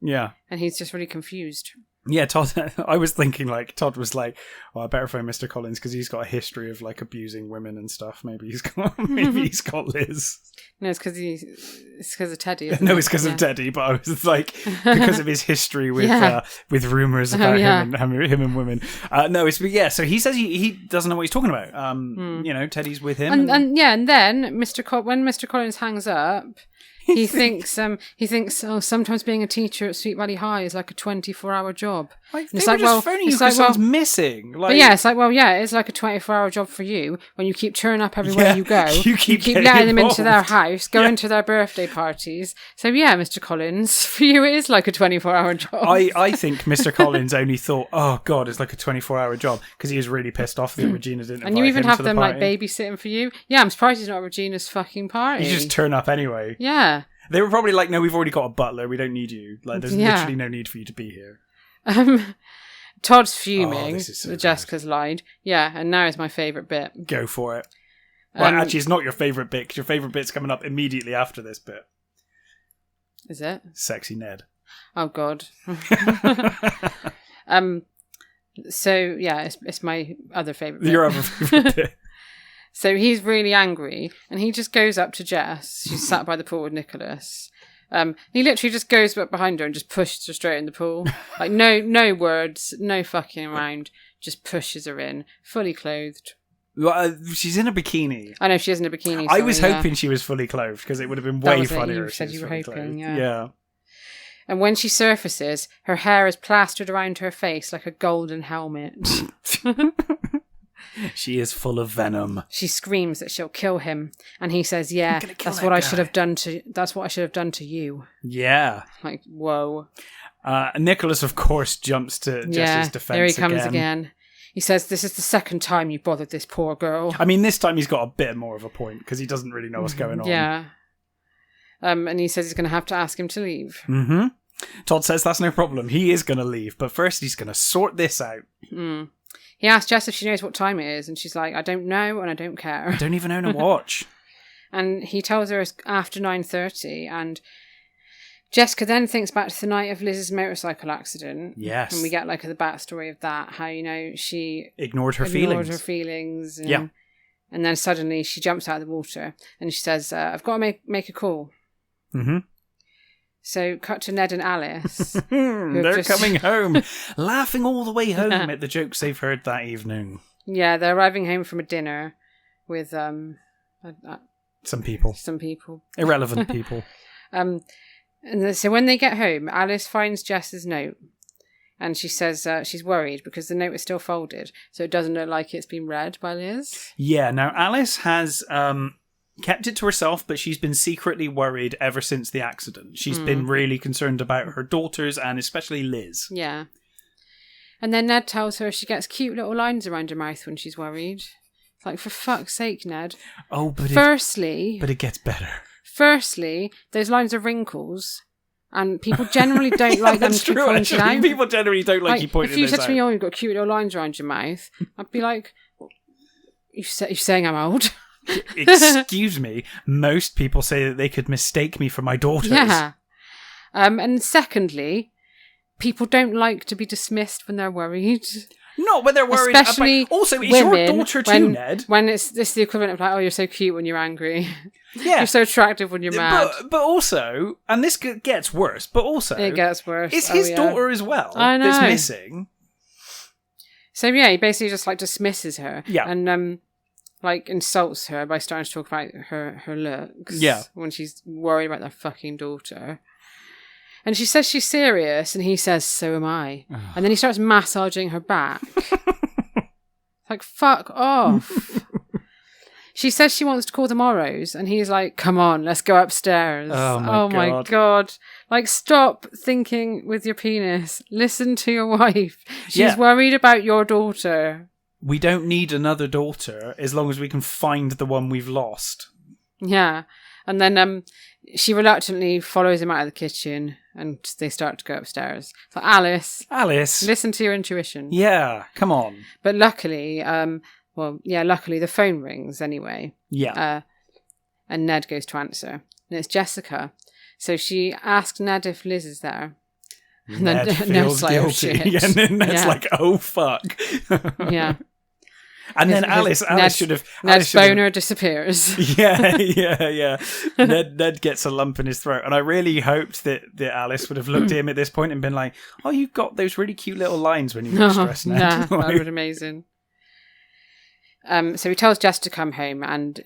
Yeah. And he's just really confused. Yeah, Todd, I was thinking Todd was like, I better phone Mr. Collins because he's got a history of abusing women and stuff. Maybe he's got Liz. No, it's because of Teddy. No, it's because of Teddy, but I was like, because of his history with rumours about him and women. So he says he doesn't know what he's talking about. Teddy's with him. And then when Mr. Collins hangs up, he thinks sometimes being a teacher at Sweet Valley High is like a 24-hour job. It's like, phoning you because someone's missing. But it's like a 24-hour job for you when you keep turning up everywhere you go. You keep letting them into their house, going to their birthday parties. So Mr. Collins, for you it is like a 24-hour job. I think Mr. Collins only thought, oh God, it's like a 24-hour job, because he was really pissed off that Regina didn't invite him to the party. And you even have them babysitting for you. Yeah, I'm surprised he's not at Regina's fucking party. You just turn up anyway. Yeah. They were probably like, no, we've already got a butler. We don't need you. There's literally no need for you to be here. Todd's fuming that Jessica's lied. Yeah, and now is my favourite bit. Go for it. Well, actually, it's not your favourite bit, because your favourite bit's coming up immediately after this bit. Is it? Sexy Ned. Oh, God. It's my other favourite bit. Your other favourite bit. So he's really angry, and he just goes up to Jess. She's sat by the pool with Nicholas. He literally just goes up behind her and just pushes her straight in the pool. Like, no words, no fucking around. Just pushes her in, fully clothed. Well, she's in a bikini. I know she is in a bikini. I was hoping she was fully clothed, because it would have been way funnier if she was fully clothed. Yeah. And when she surfaces, her hair is plastered around her face like a golden helmet. She is full of venom. She screams that she'll kill him, and he says, "Yeah, that's what I should have done to. That's what I should have done to you." Yeah. Like, whoa. Nicholas, of course, jumps to Jess's defense. There he comes again. He says, "This is the second time you bothered this poor girl." I mean, this time he's got a bit more of a point because he doesn't really know what's going on. Yeah. And he says he's going to have to ask him to leave. Mm-hmm. Todd says that's no problem. He is going to leave, but first he's going to sort this out. Mm. He asks Jess if she knows what time it is, and she's like, "I don't know, and I don't care. I don't even own a watch." And he tells her it's after 9:30, and Jessica then thinks back to the night of Liz's motorcycle accident. Yes. And we get like the backstory of that, how, she ignored her feelings. And then suddenly she jumps out of the water and she says, "I've got to make a call." Mm-hmm. So cut to Ned and Alice. They're coming home, laughing all the way home at the jokes they've heard that evening. Yeah, they're arriving home from a dinner with some people. Irrelevant people. And so when they get home, Alice finds Jess's note, and she says she's worried because the note is still folded, so it doesn't look like it's been read by Liz. Yeah, now Alice has kept it to herself, but she's been secretly worried ever since the accident. She's been really concerned about her daughters, and especially Liz. Yeah. And then Ned tells her she gets cute little lines around her mouth when she's worried. It's like, for fuck's sake, Ned. Oh, but it gets better. Firstly, those lines are wrinkles, and people generally don't like them to be pointed out. People generally don't like you pointing those out. If you said to me, "Oh, you've got cute little lines around your mouth," I'd be like, you're saying I'm old? Excuse me. Most people say that they could mistake me for my daughters. Yeah. And secondly, people don't like to be dismissed when they're worried. Not when they're worried. Especially also, it's your daughter too, Ned. When it's the equivalent of like, "Oh, you're so cute when you're angry." Yeah. You're so attractive when you're mad. But also, and this gets worse, but also... It gets worse. It's his daughter as well that's missing. So yeah, he basically just like dismisses her. Yeah. And like insults her by starting to talk about her looks. Yeah. When she's worried about their fucking daughter. And she says she's serious, and he says, "So am I." And then he starts massaging her back. Like, fuck off. She says she wants to call the Morrows, and he's like, "Come on, let's go upstairs." Oh my God. Like, stop thinking with your penis. Listen to your wife. She's worried about your daughter. We don't need another daughter as long as we can find the one we've lost. Yeah. And then she reluctantly follows him out of the kitchen, and they start to go upstairs. So Alice, listen to your intuition. Yeah, come on. But luckily, luckily the phone rings anyway. Yeah. And Ned goes to answer, and it's Jessica. So she asks Ned if Liz is there. And then Ned's like, guilty. "Oh, shit." And then Ned's like, "Oh, fuck." Yeah. And then Alice should have... Ned's boner disappears. Yeah. Ned gets a lump in his throat. And I really hoped that Alice would have looked at him at this point and been like, "Oh, you've got those really cute little lines when you get stressed, Ned." Yeah, that would be amazing. So he tells Jess to come home, and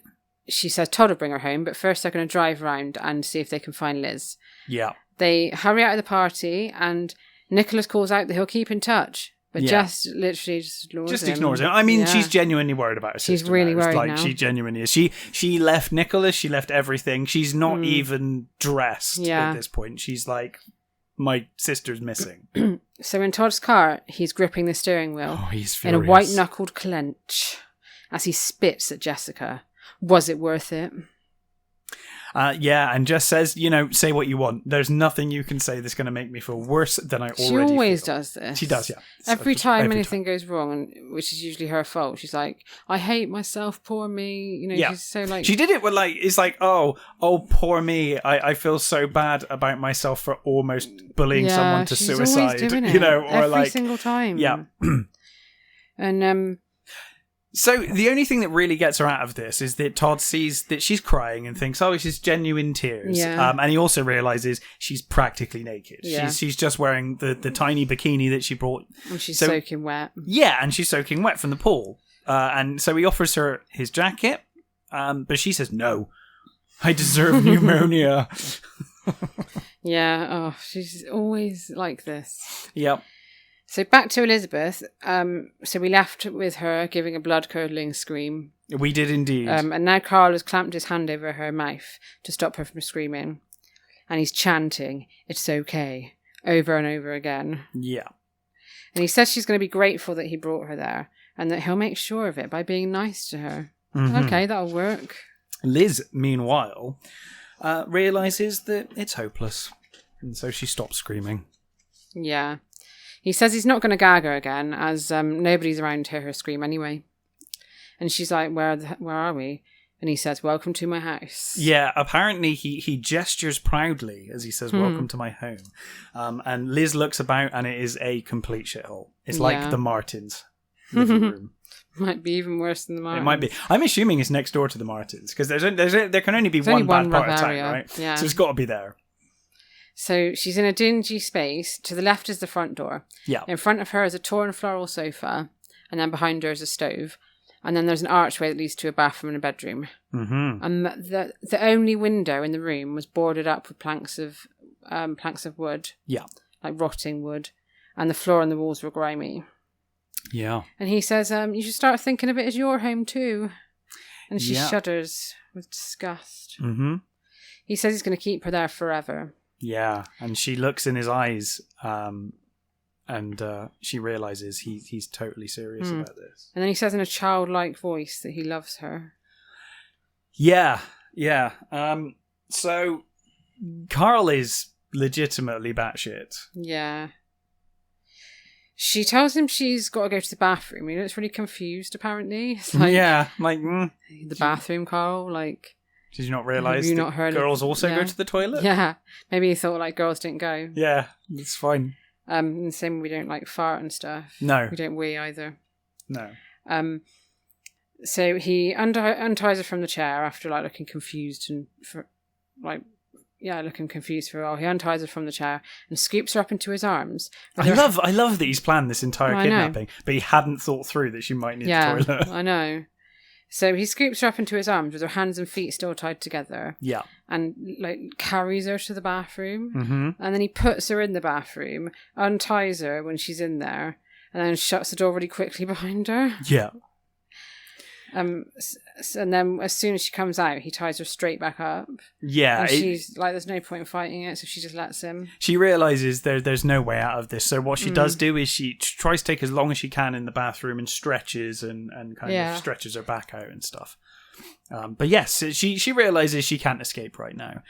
she says Todd will bring her home, but first they're going to drive around and see if they can find Liz. Yeah. They hurry out of the party, and Nicholas calls out that he'll keep in touch. But Jess literally just ignores him. I mean, she's genuinely worried about her sister. She's really worried now. She genuinely is. She left Nicholas. She left everything. She's not even dressed at this point. She's like, "My sister's missing." So in Todd's car, he's gripping the steering wheel. Oh, he's furious. In a white-knuckled clench as he spits at Jessica. Was it worth it? And just says, say what you want. There's nothing you can say that's going to make me feel worse than I already feel. She always does this. She does, yeah. Every time anything goes wrong, which is usually her fault, she's like, "I hate myself, poor me." She's so like... She did it with it's like, oh, poor me. I feel so bad about myself for almost bullying someone to suicide. She's always doing it. Or every single time. Yeah. And So the only thing that really gets her out of this is that Todd sees that she's crying and thinks, "Oh, it's just genuine tears." Yeah. And he also realizes she's practically naked. Yeah. She's just wearing the tiny bikini that she brought. And she's soaking wet. Yeah, and she's soaking wet from the pool. And so he offers her his jacket, but she says, "No, I deserve pneumonia." Yeah, she's always like this. Yep. So back to Elizabeth. So we left with her giving a blood-curdling scream. We did indeed. And now Carl has clamped his hand over her mouth to stop her from screaming. And he's chanting, "It's okay," over and over again. Yeah. And he says she's going to be grateful that he brought her there and that he'll make sure of it by being nice to her. Mm-hmm. Okay, that'll work. Liz, meanwhile, realises that it's hopeless. And so she stops screaming. Yeah. He says he's not going to gag her again, as nobody's around to hear her scream anyway. And she's like, where are we? And he says, "Welcome to my house." Yeah, apparently he gestures proudly as he says, "Welcome to my home." And Liz looks about and it is a complete shithole. It's like the Martins' living room. Might be even worse than the Martins. It might be. I'm assuming it's next door to the Martins because there can only be one bad part of town, right? Yeah. So it's got to be there. So she's in a dingy space. To the left is the front door. Yeah. In front of her is a torn floral sofa, and then behind her is a stove. And then there's an archway that leads to a bathroom and a bedroom. Mm-hmm. And the only window in the room was boarded up with planks of wood. Yeah. Like rotting wood. And the floor and the walls were grimy. Yeah. And he says, you should start thinking of it as your home too. And she shudders with disgust. Mm-hmm. He says he's going to keep her there forever. Yeah. And she looks in his eyes and she realises he's totally serious about this. And then he says in a childlike voice that he loves her. Yeah. So Carl is legitimately batshit. Yeah. She tells him she's got to go to the bathroom. He looks really confused, apparently. It's like, the bathroom, Carl, like... Did you not realise that girls also go to the toilet? Yeah. Maybe he thought, like, girls didn't go. Yeah, it's fine. The same, we don't, like, fart and stuff. No. We don't wee either. No. So he unties her from the chair after, like, looking confused looking confused for a while. He unties her from the chair and scoops her up into his arms. I love that he's planned this entire kidnapping, but he hadn't thought through that she might need the toilet. I know. So he scoops her up into his arms with her hands and feet still tied together. Yeah. And like carries her to the bathroom. Mm-hmm. And then he puts her in the bathroom, unties her when she's in there, and then shuts the door really quickly behind her. Yeah. And then as soon as she comes out, he ties her straight back up. Yeah. And she's like, there's no point in fighting it, so she just lets him. She realises there's no way out of this. So what she does do is she tries to take as long as she can in the bathroom and stretches and kind of stretches her back out and stuff. But yes, she realises she can't escape right now.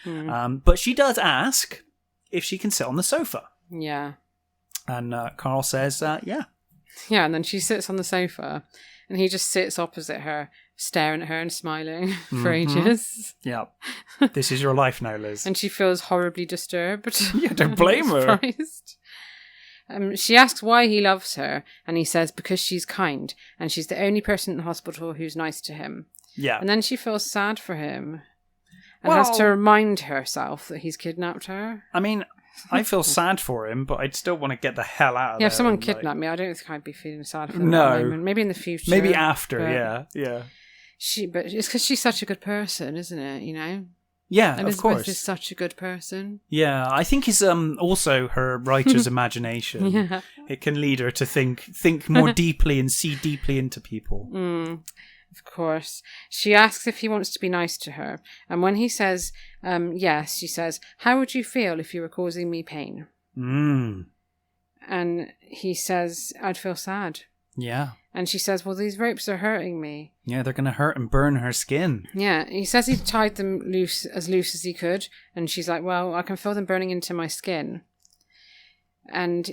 But she does ask if she can sit on the sofa. Yeah. And Carl says, yeah. Yeah, and then she sits on the sofa. And he just sits opposite her, staring at her and smiling for ages. Yeah. This is your life now, Liz. And she feels horribly disturbed. Yeah, don't blame her. She asks why he loves her, and he says because she's kind, and she's the only person in the hospital who's nice to him. Yeah. And then she feels sad for him, and has to remind herself that he's kidnapped her. I mean... I feel sad for him, but I'd still want to get the hell out of there. Yeah, if someone kidnapped me, I don't think I'd be feeling sad for them at the moment. Maybe in the future. Maybe after, yeah. But it's because she's such a good person, isn't it, you know? Yeah, Elizabeth of course. is such a good person. Yeah, I think it's also her writer's imagination. Yeah. It can lead her to think more deeply and see deeply into people. Of course. She asks if he wants to be nice to her. And when he says, yes, she says, how would you feel if you were causing me pain? And he says, I'd feel sad. Yeah. And she says, well, these ropes are hurting me. Yeah, they're going to hurt and burn her skin. Yeah. He says he tied them loose as he could. And she's like, well, I can feel them burning into my skin. And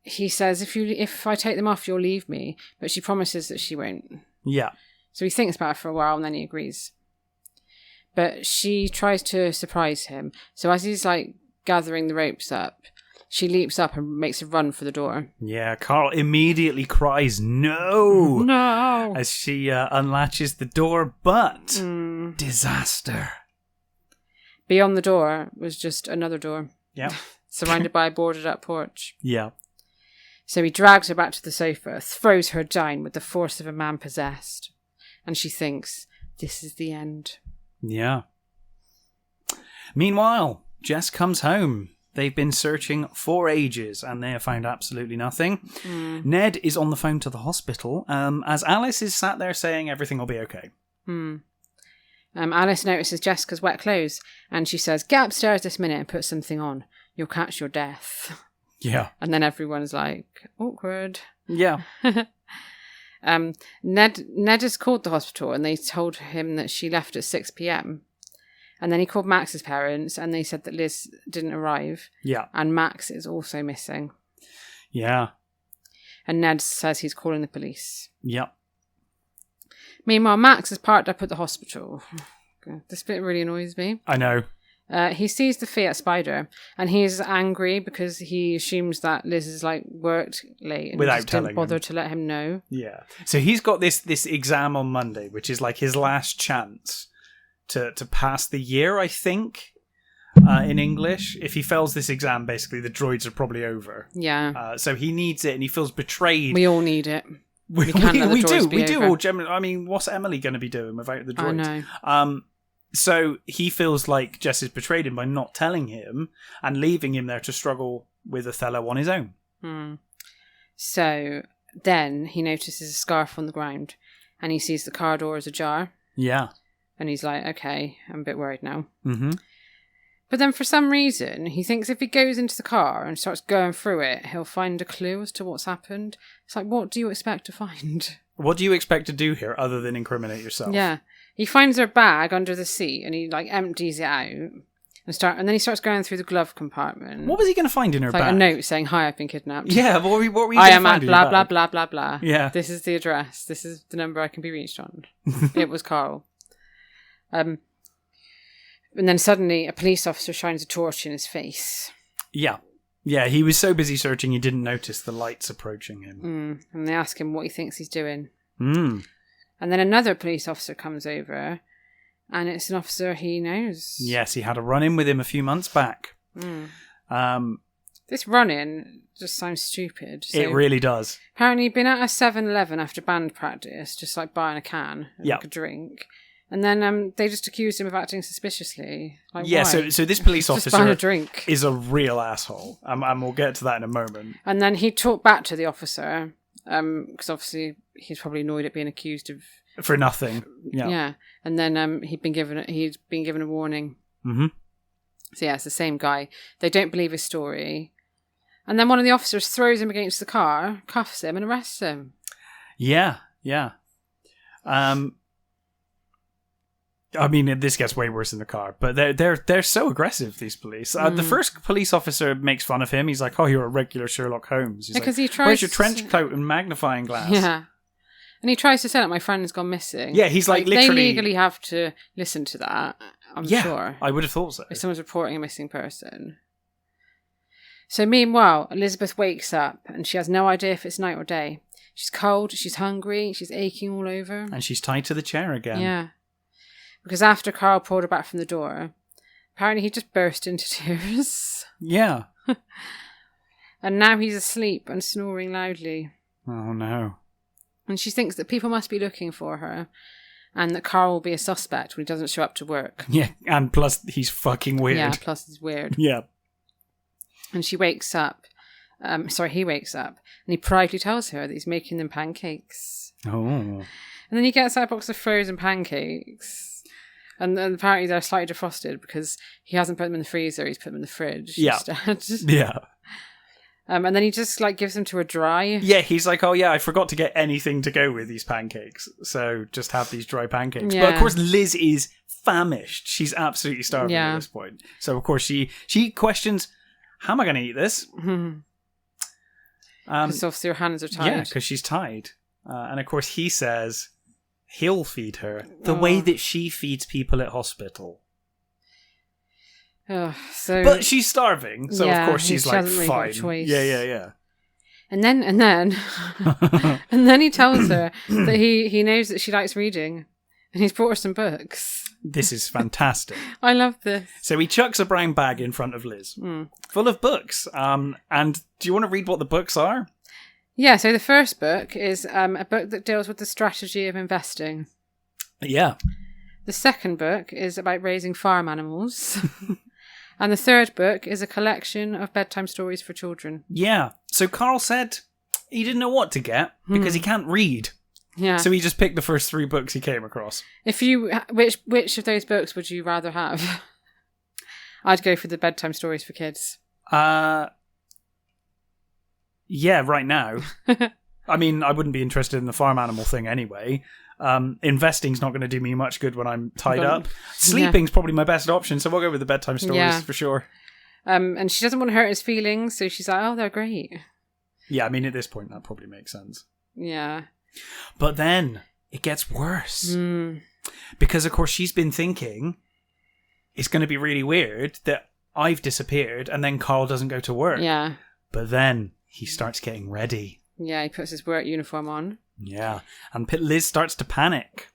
he says, if I take them off, you'll leave me. But she promises that she won't. Yeah. So he thinks about it for a while and then he agrees. But she tries to surprise him. So as he's like gathering the ropes up, she leaps up and makes a run for the door. Yeah, Carl immediately cries, no! No! As she unlatches the door, but disaster. Beyond the door was just another door. Yeah. Surrounded by a boarded up porch. Yeah. So he drags her back to the sofa, throws her down with the force of a man possessed. And she thinks, this is the end. Yeah. Meanwhile, Jess comes home They've been searching for ages, and they have found absolutely nothing. Ned is on the phone to the hospital, as Alice is sat there saying everything will be okay. Alice notices Jessica's wet clothes, and she says, "Get upstairs this minute and put something on. You'll catch your death." Yeah. And then everyone's like, awkward. Yeah. Ned has called the hospital, and they told him that she left at 6 p.m. And then he called Max's parents, and they said that Liz didn't arrive. Yeah. And Max is also missing. Yeah. And Ned says he's calling the police. Yeah. Meanwhile, Max is parked up at the hospital. This bit really annoys me. I know. He sees the Fiat Spider, and he's angry because he assumes that Liz has worked late and Without just telling didn't bother him. to let him know. Yeah. So he's got this exam on Monday, which is like his last chance to pass the year, I think, in English. If he fails this exam, basically the droids are probably over. Yeah. So he needs it, and he feels betrayed. We all need it. We do all generally. I mean, what's Emily going to be doing without the droids? I know. So he feels like Jess has betrayed him by not telling him and leaving him there to struggle with Othello on his own. So then he notices a scarf on the ground, and he sees the car door is ajar. Yeah. And he's like, okay, I'm a bit worried now. Mm-hmm. But then for some reason, he thinks if he goes into the car and starts going through it, he'll find a clue as to what's happened. It's like, what do you expect to find? What do you expect to do here other than incriminate yourself? Yeah. He finds her bag under the seat, and he empties it out. And then he starts going through the glove compartment. What was he going to find in her bag? A note saying, "Hi, I've been kidnapped." Yeah, what were you going to I find am at in blah, your blah, bag? blah, blah, blah. Yeah. This is the address. This is the number I can be reached on. It was Carl. And then suddenly a police officer shines a torch in his face. Yeah. Yeah, he was so busy searching he didn't notice the lights approaching him. And they ask him what he thinks he's doing. Mm. And then another police officer comes over, and it's an officer he knows. Yes, he had a run-in with him a few months back. This run-in just sounds stupid. So it really does. Apparently he'd been at a 7-Eleven after band practice, just buying a can of a drink. And then they just accused him of acting suspiciously. Yeah, why? so this police Just buying officer a drink. is a real asshole. And we'll get to that in a moment. And then he talked back to the officer, because obviously he's probably annoyed at being accused of... For nothing. Yeah. Yeah. And then he'd been given a warning. Mm-hmm. So yeah, it's the same guy. They don't believe his story. And then one of the officers throws him against the car, cuffs him, and arrests him. Yeah, yeah. I mean, this gets way worse in the car, but they're so aggressive, these police. The first police officer makes fun of him. He's like, "Oh, you're a regular Sherlock Holmes." He's like, he tries. "Where's your trench coat and magnifying glass?" Yeah, and he tries to say that my friend's gone missing. Yeah, he's like literally. They legally have to listen to that. I'm sure. I would have thought so. If someone's reporting a missing person. So meanwhile, Elizabeth wakes up and she has no idea if it's night or day. She's cold. She's hungry. She's aching all over. And she's tied to the chair again. Yeah. Because after Carl pulled her back from the door, apparently he just burst into tears. Yeah. And now he's asleep and snoring loudly. Oh, no. And she thinks that people must be looking for her, and that Carl will be a suspect when he doesn't show up to work. Yeah, and plus he's fucking weird. Yeah, plus he's weird. Yeah. And she wakes up. He wakes up, and he proudly tells her that he's making them pancakes. Oh. And then he gets out a box of frozen pancakes. And apparently they're slightly defrosted because he hasn't put them in the freezer, he's put them in the fridge instead. Yeah. And then he just gives them to her dry. Yeah, he's like, "Oh yeah, I forgot to get anything to go with these pancakes, so just have these dry pancakes." Yeah. But of course, Liz is famished. She's absolutely starving at this point. So of course she questions, "How am I going to eat this?" Because obviously her hands are tied. Yeah, because she's tied. And of course he says he'll feed her the way that she feeds people at hospital. But she's starving, so of course she's like, fine. Yeah. And then and then he tells her that he knows that she likes reading, and he's brought her some books. This is fantastic. I love this. So he chucks a brown bag in front of Liz, full of books. And do you want to read what the books are? Yeah, so the first book is a book that deals with the strategy of investing. Yeah. The second book is about raising farm animals. And the third book is a collection of bedtime stories for children. Yeah. So Carl said he didn't know what to get because he can't read. Yeah. So he just picked the first 3 books he came across. Which of those books would you rather have? I'd go for the bedtime stories for kids. Yeah, right now. I mean, I wouldn't be interested in the farm animal thing anyway. Investing's not going to do me much good when I'm tied up. Sleeping's probably my best option, so we'll go with the bedtime stories for sure. And she doesn't want to hurt his feelings, so she's like, oh, they're great. Yeah, I mean, at this point, that probably makes sense. Yeah. But then it gets worse. Because, of course, she's been thinking it's going to be really weird that I've disappeared and then Carl doesn't go to work. Yeah. But then he starts getting ready. Yeah, he puts his work uniform on. Yeah, and Liz starts to panic.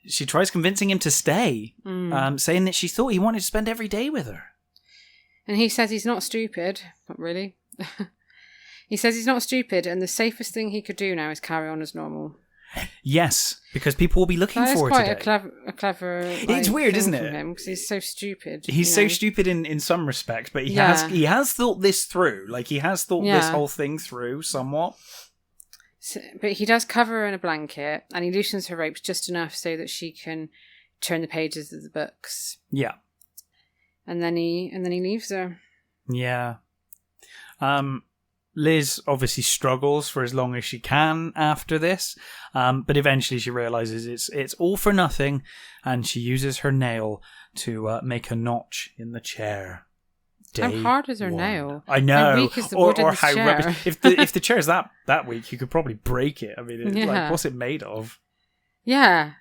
She tries convincing him to stay, saying that she thought he wanted to spend every day with her. And he says he's not stupid. Not really. He says he's not stupid, and the safest thing he could do now is carry on as normal. Yes, because people will be looking for it today. It's quite a clever. It's weird, isn't it? Because he's so stupid. He's so stupid in some respects, but he has thought this through. Like he has thought this whole thing through somewhat. So, but he does cover her in a blanket, and he loosens her ropes just enough so that she can turn the pages of the books. Yeah, and then he leaves her. Yeah. Liz obviously struggles for as long as she can after this, but eventually she realises it's all for nothing, and she uses her nail to make a notch in the chair. How hard is her nail? I know. How weak is the wood in the chair? Rubbish. If the chair's that weak, you could probably break it. I mean, like, what's it made of? Yeah.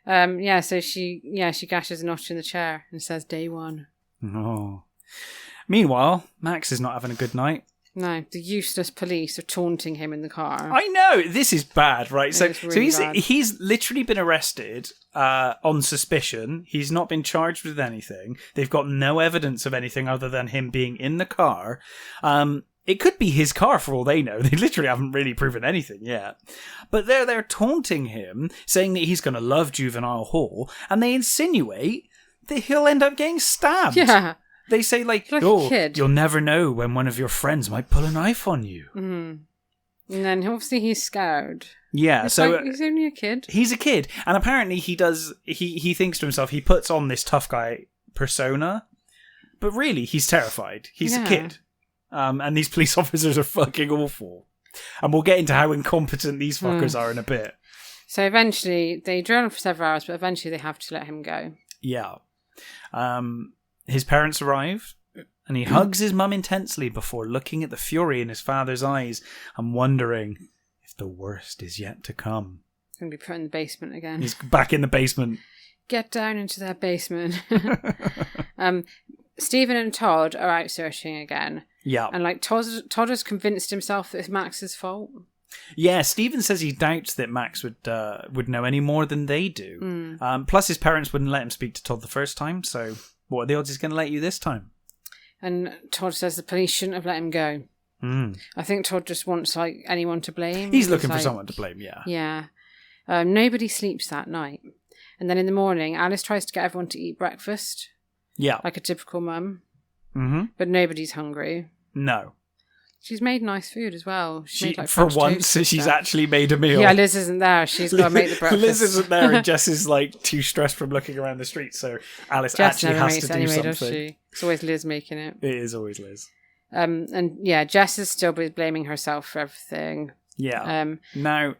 So she gashes a notch in the chair and says day 1. Oh. Meanwhile, Max is not having a good night. No, the useless police are taunting him in the car. I know, this is bad, right? So really he's literally been arrested on suspicion. He's not been charged with anything. They've got no evidence of anything other than him being in the car. It could be his car for all they know. They literally haven't really proven anything yet. But they're taunting him, saying that he's going to love juvenile hall, and they insinuate that he'll end up getting stabbed. Yeah. They say, like a kid. You'll never know when one of your friends might pull a knife on you. Mm-hmm. And then obviously he's scared. Yeah, so he's only a kid. He's a kid, and apparently he thinks to himself, he puts on this tough guy persona, but really he's terrified. He's a kid, and these police officers are fucking awful. And we'll get into how incompetent these fuckers are in a bit. So eventually they drill him for several hours, but eventually they have to let him go. Yeah. His parents arrive, and he hugs his mum intensely before looking at the fury in his father's eyes and wondering if the worst is yet to come. He's going to be put in the basement again. He's back in the basement. Get down into that basement. Stephen and Todd are out searching again. Yeah. And Todd has convinced himself that it's Max's fault. Yeah, Stephen says he doubts that Max would know any more than they do. Plus his parents wouldn't let him speak to Todd the first time, so what are the odds he's going to let you this time? And Todd says the police shouldn't have let him go. I think Todd just wants anyone to blame. He's looking for someone to blame, yeah. Yeah. Nobody sleeps that night. And then in the morning, Alice tries to get everyone to eat breakfast. Yeah. Like a typical mum. Mm-hmm. But nobody's hungry. No. She's made nice food as well. For once, she's actually made a meal. Yeah, Liz isn't there. She's got to make the breakfast. Liz isn't there, and Jess is too stressed from looking around the street, so Alice actually has to do something. Does she? It's always Liz making it. It is always Liz. And yeah, Jess is still blaming herself for everything. Yeah. Now,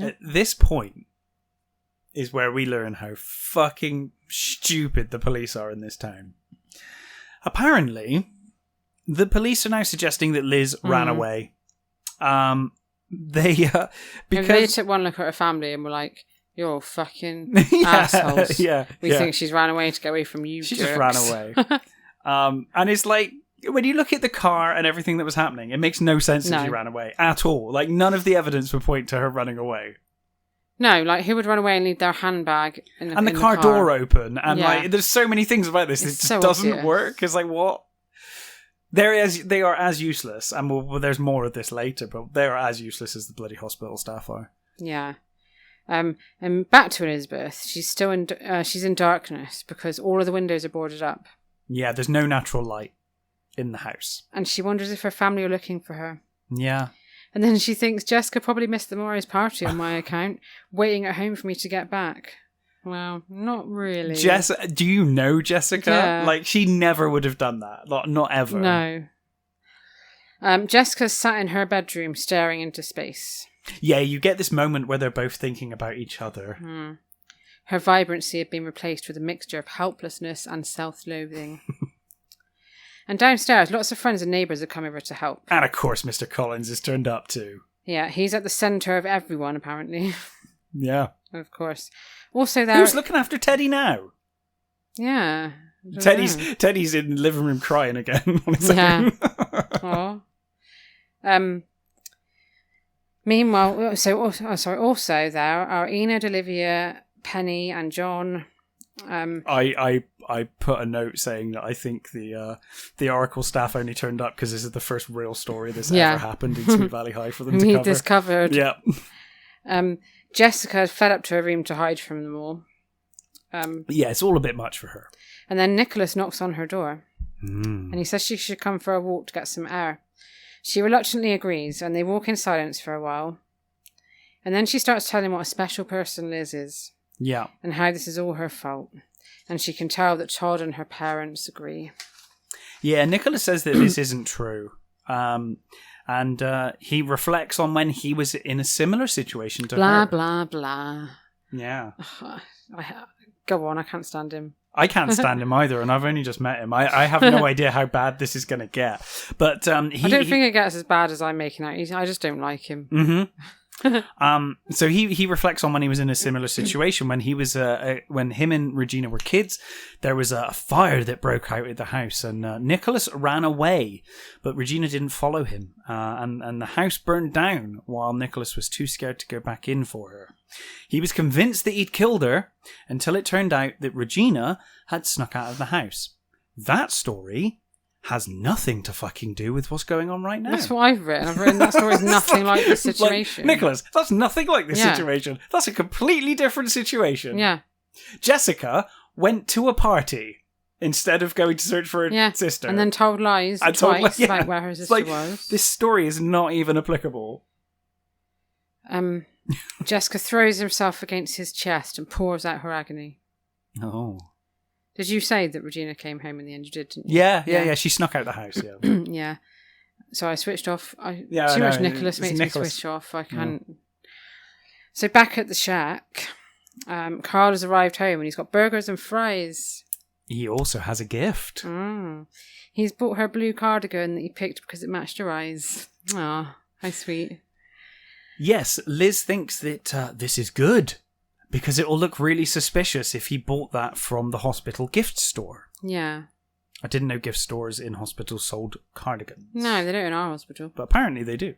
at this point is where we learn how fucking stupid the police are in this town. Apparently, the police are now suggesting that Liz ran away. They took one look at her family and were like, "You're fucking assholes." We think she's ran away to get away from you. She jerks. just ran away. And it's like, when you look at the car and everything that was happening, it makes no sense that she ran away at all. Like, none of the evidence would point to her running away. No, who would run away and leave their handbag in the car door open? And there's so many things about this that just doesn't work. It's like, what? They are as useless, and there's more of this later, but they are as useless as the bloody hospital staff are. Yeah. And back to Elizabeth. She's in darkness because all of the windows are boarded up. Yeah, there's no natural light in the house. And she wonders if her family are looking for her. Yeah. And then she thinks Jessica probably missed the Morris party on my account, waiting at home for me to get back. Well, not really. Do you know Jessica? Yeah. Like, she never would have done that. Not ever. No. Jessica's sat in her bedroom staring into space. Yeah, you get this moment where they're both thinking about each other. Her vibrancy had been replaced with a mixture of helplessness and self-loathing. And downstairs, lots of friends and neighbours have come over to help. And of course, Mr. Collins is turned up too. Yeah, he's at the centre of everyone, apparently. Yeah. Of course. Also, there. Who's looking after Teddy now? Yeah. Teddy's in the living room crying again on his own. Aww. Meanwhile, also there are Enid, Olivia, Penny, and John. I put a note saying that I think the Oracle staff only turned up because this is the first real story that's ever happened in Sweet Valley High for them to cover. Need this covered. Yeah. Jessica fled up to her room to hide from them all. Yeah, it's all a bit much for her. And then Nicholas knocks on her door. And he says she should come for a walk to get some air. She reluctantly agrees, and they walk in silence for a while. And then she starts telling him what a special person Liz is. Yeah. And how this is all her fault. And she can tell that Todd and her parents agree. Yeah, Nicholas says that this isn't true. And he reflects on when he was in a similar situation to her. Blah, blah. Yeah. Go on, I can't stand him. I can't stand him either, and I've only just met him. I have no idea how bad this is going to get. But I don't think it gets as bad as I'm making out. I just don't like him. Mm-hmm. So he reflects on when he was in a similar situation when he was when him and Regina were kids. There was a fire that broke out at the house, and Nicholas ran away, but Regina didn't follow him, and the house burned down while Nicholas was too scared to go back in for her. He was convinced that he'd killed her until it turned out that Regina had snuck out of the house. That story has nothing to fucking do with what's going on right now. That's what I've written. I've written that story's nothing like this situation. Like, Nicholas, that's nothing like this situation. That's a completely different situation. Yeah. Jessica went to a party instead of going to search for her sister. And then told lies twice about where her sister was. This story is not even applicable. Jessica throws herself against his chest and pours out her agony. Oh. Did you say that Regina came home in the end? You did, didn't you? Yeah. She snuck out the house, yeah. Yeah. So I switched off. Too much Nicholas makes me switch off. I can't. Yeah. So back at the shack, Carl has arrived home and he's got burgers and fries. He also has a gift. He's bought her blue cardigan that he picked because it matched her eyes. Aw, how sweet. Yes, Liz thinks that this is good because it will look really suspicious if he bought that from the hospital gift store. Yeah. I didn't know gift stores in hospitals sold cardigans. No, they don't in our hospital. But apparently they do.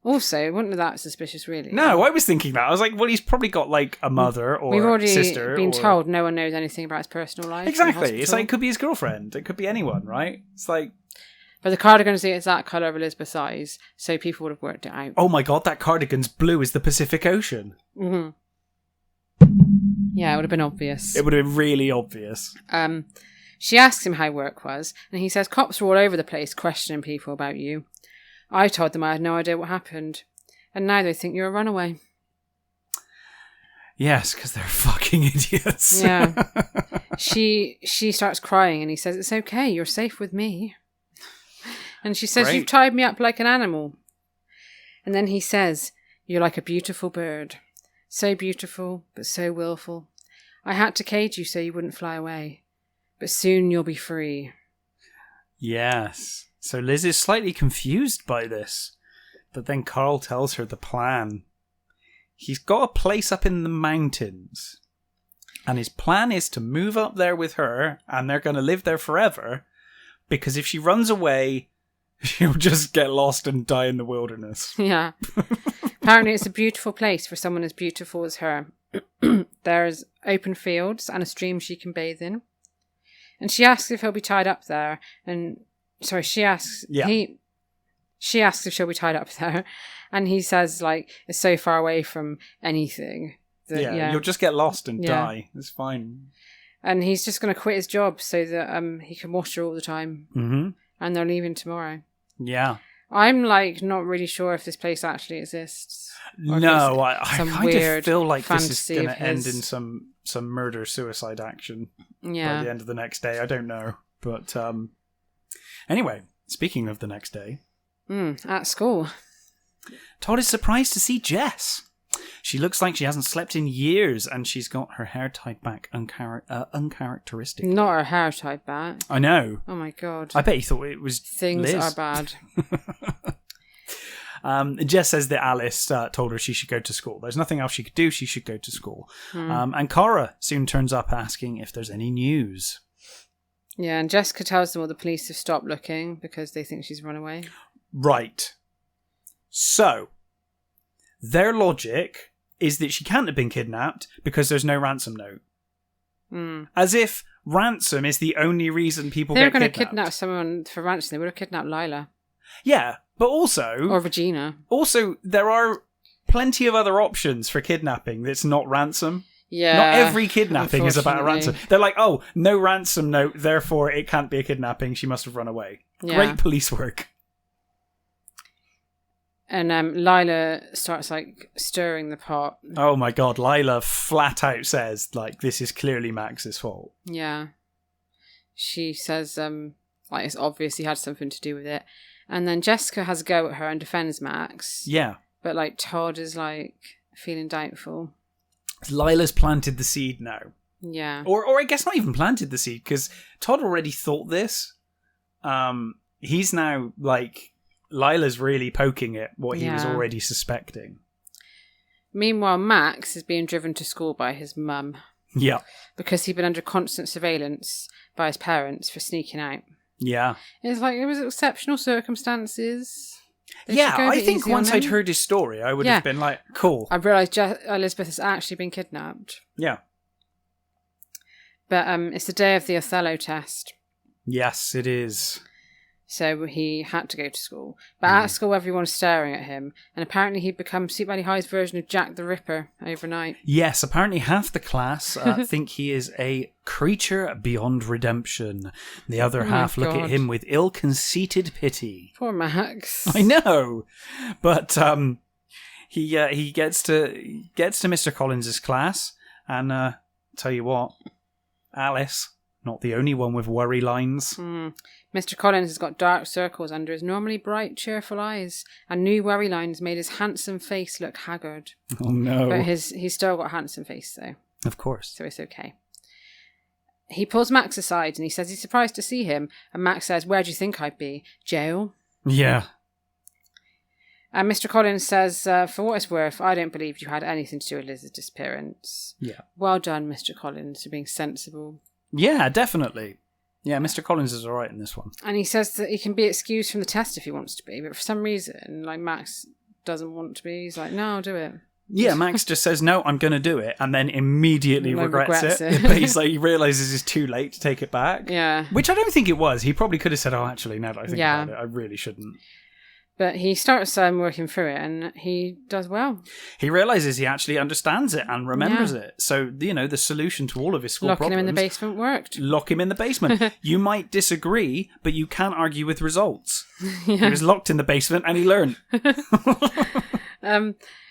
Also, it wasn't that suspicious, really. No, I was thinking that. I was like, well, he's probably got like a mother or We've already sister. Been told no one knows anything about his personal life. Exactly. It's like, it could be his girlfriend. It could be anyone, right? It's like... But the cardigan's the exact colour of Elizabeth's eyes, so people would have worked it out. Oh my god, that cardigan's blue as the Pacific Ocean. Mm-hmm. Yeah, it would have been obvious. It would have been really obvious. She asks him how work was, and he says cops were all over the place questioning people about you. I told them I had no idea what happened, and now they think you're a runaway. Yes, because they're fucking idiots. Yeah. She starts crying, and he says, it's okay, you're safe with me. And she says, You've tied me up like an animal. And then he says, you're like a beautiful bird. So beautiful, but so willful. I had to cage you so you wouldn't fly away. But soon you'll be free. Yes. So Liz is slightly confused by this. But then Carl tells her the plan. He's got a place up in the mountains. And his plan is to move up there with her, and they're going to live there forever. Because if she runs away, she'll just get lost and die in the wilderness. Yeah. Apparently it's a beautiful place for someone as beautiful as her. There's open fields and a stream she can bathe in. And she asks if he'll be tied up there. And, sorry, she asks... Yeah. She asks if she'll be tied up there, and he says, like, it's so far away from anything. That, you'll just get lost and die. It's fine. And he's just going to quit his job so that he can watch her all the time. Mm-hmm. And they're leaving tomorrow. Yeah. I'm, like, not really sure if this place actually exists. No, I kind of feel like this is going to end in some murder-suicide action by the end of the next day. I don't know. But anyway, speaking of the next day. At school. Todd is surprised to see Jess. She looks like she hasn't slept in years, and she's got her hair tied back uncharacteristic. Not her hair tied back. I know. Oh my god. I bet you thought it was Things Liz. are bad. Jess says that Alice told her she should go to school. There's nothing else she could do. She should go to school. And Cora soon turns up asking if there's any news. Yeah, and Jessica tells them all the police have stopped looking because they think she's run away. Right. So, their logic is that she can't have been kidnapped because there's no ransom note. As if ransom is the only reason people get kidnapped. They were going to kidnap someone for ransom. They would have kidnapped Lila. Yeah, but also... Or Regina. Also, there are plenty of other options for kidnapping that's not ransom. Yeah. Not every kidnapping is about a ransom. They're like, oh, no ransom note, therefore it can't be a kidnapping. She must have run away. Yeah. Great police work. And Lila starts, like, stirring the pot. Oh my god, Lila flat out says, like, this is clearly Max's fault. Yeah. She says, like, it's obvious he had something to do with it. And then Jessica has a go at her and defends Max. Yeah. But, like, Todd is, like, feeling doubtful. Lila's planted the seed now. Yeah. Or I guess not even planted the seed, because Todd already thought this. He's now, like... Lila's really poking at what he was already suspecting. Meanwhile, Max is being driven to school by his mum. Yeah. Because he'd been under constant surveillance by his parents for sneaking out. Yeah. It's like, it was exceptional circumstances. I think once I'd heard his story, I would have been like, cool. I realised Elizabeth has actually been kidnapped. Yeah. But it's the day of the Othello test. Yes, it is. So he had to go to school. But at school, everyone's staring at him. And apparently he'd become Sweet Valley High's version of Jack the Ripper overnight. Yes, apparently half the class think he is a creature beyond redemption. The other half look at him with ill-conceited pity. Poor Max. I know. But he gets to Mr. Collins' class. And tell you what, Alice, not the only one with worry lines. Mr. Collins has got dark circles under his normally bright, cheerful eyes, and new worry lines made his handsome face look haggard. Oh no. But he's still got a handsome face, though. Of course. So it's okay. He pulls Max aside and he says he's surprised to see him, and Max says, where do you think I'd be? Jail? Yeah. And Mr. Collins says, for what it's worth, I don't believe you had anything to do with Liz's disappearance. Yeah. Well done, Mr. Collins, for being sensible. Yeah, definitely. Yeah, Mr. Collins is all right in this one. And he says that he can be excused from the test if he wants to be, but for some reason, like, Max doesn't want to be. He's like, no, I'll do it. Yeah, Max just says, no, I'm going to do it, and then immediately regrets it. But he's like, he realises it's too late to take it back. Yeah. Which I don't think it was. He probably could have said, oh, actually, now that I think about it, I really shouldn't. But he starts working through it, and he does well. He realises he actually understands it and remembers it. So, you know, the solution to all of his school problems... Locking him in the basement worked. Lock him in the basement. You might disagree, but you can't argue with results. He was locked in the basement, and he learned.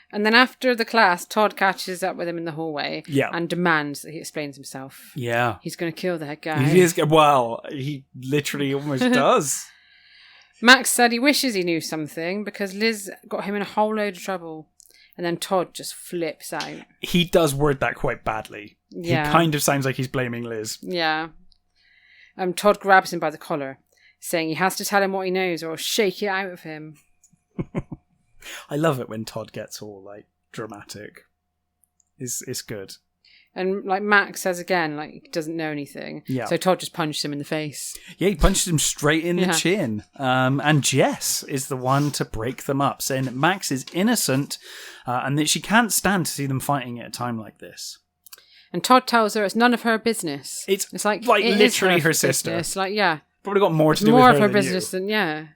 And then after the class, Todd catches up with him in the hallway and demands that he explains himself. Yeah. He's going to kill that guy. He literally almost does. Max said he wishes he knew something because Liz got him in a whole load of trouble. And then Todd just flips out. He does word that quite badly. Yeah. He kind of sounds like he's blaming Liz. Yeah. Todd grabs him by the collar, saying he has to tell him what he knows or shake it out of him. I love it when Todd gets all, like, dramatic. It's good. And, like, Max says again, like, he doesn't know anything. Yeah. So Todd just punched him in the face. Yeah, he punched him straight in the chin. And Jess is the one to break them up, saying that Max is innocent and that she can't stand to see them fighting at a time like this. And Todd tells her it's none of her business. It's like literally her sister. Business. Like, yeah. Probably got more to do with her than more of her than business you. than, yeah.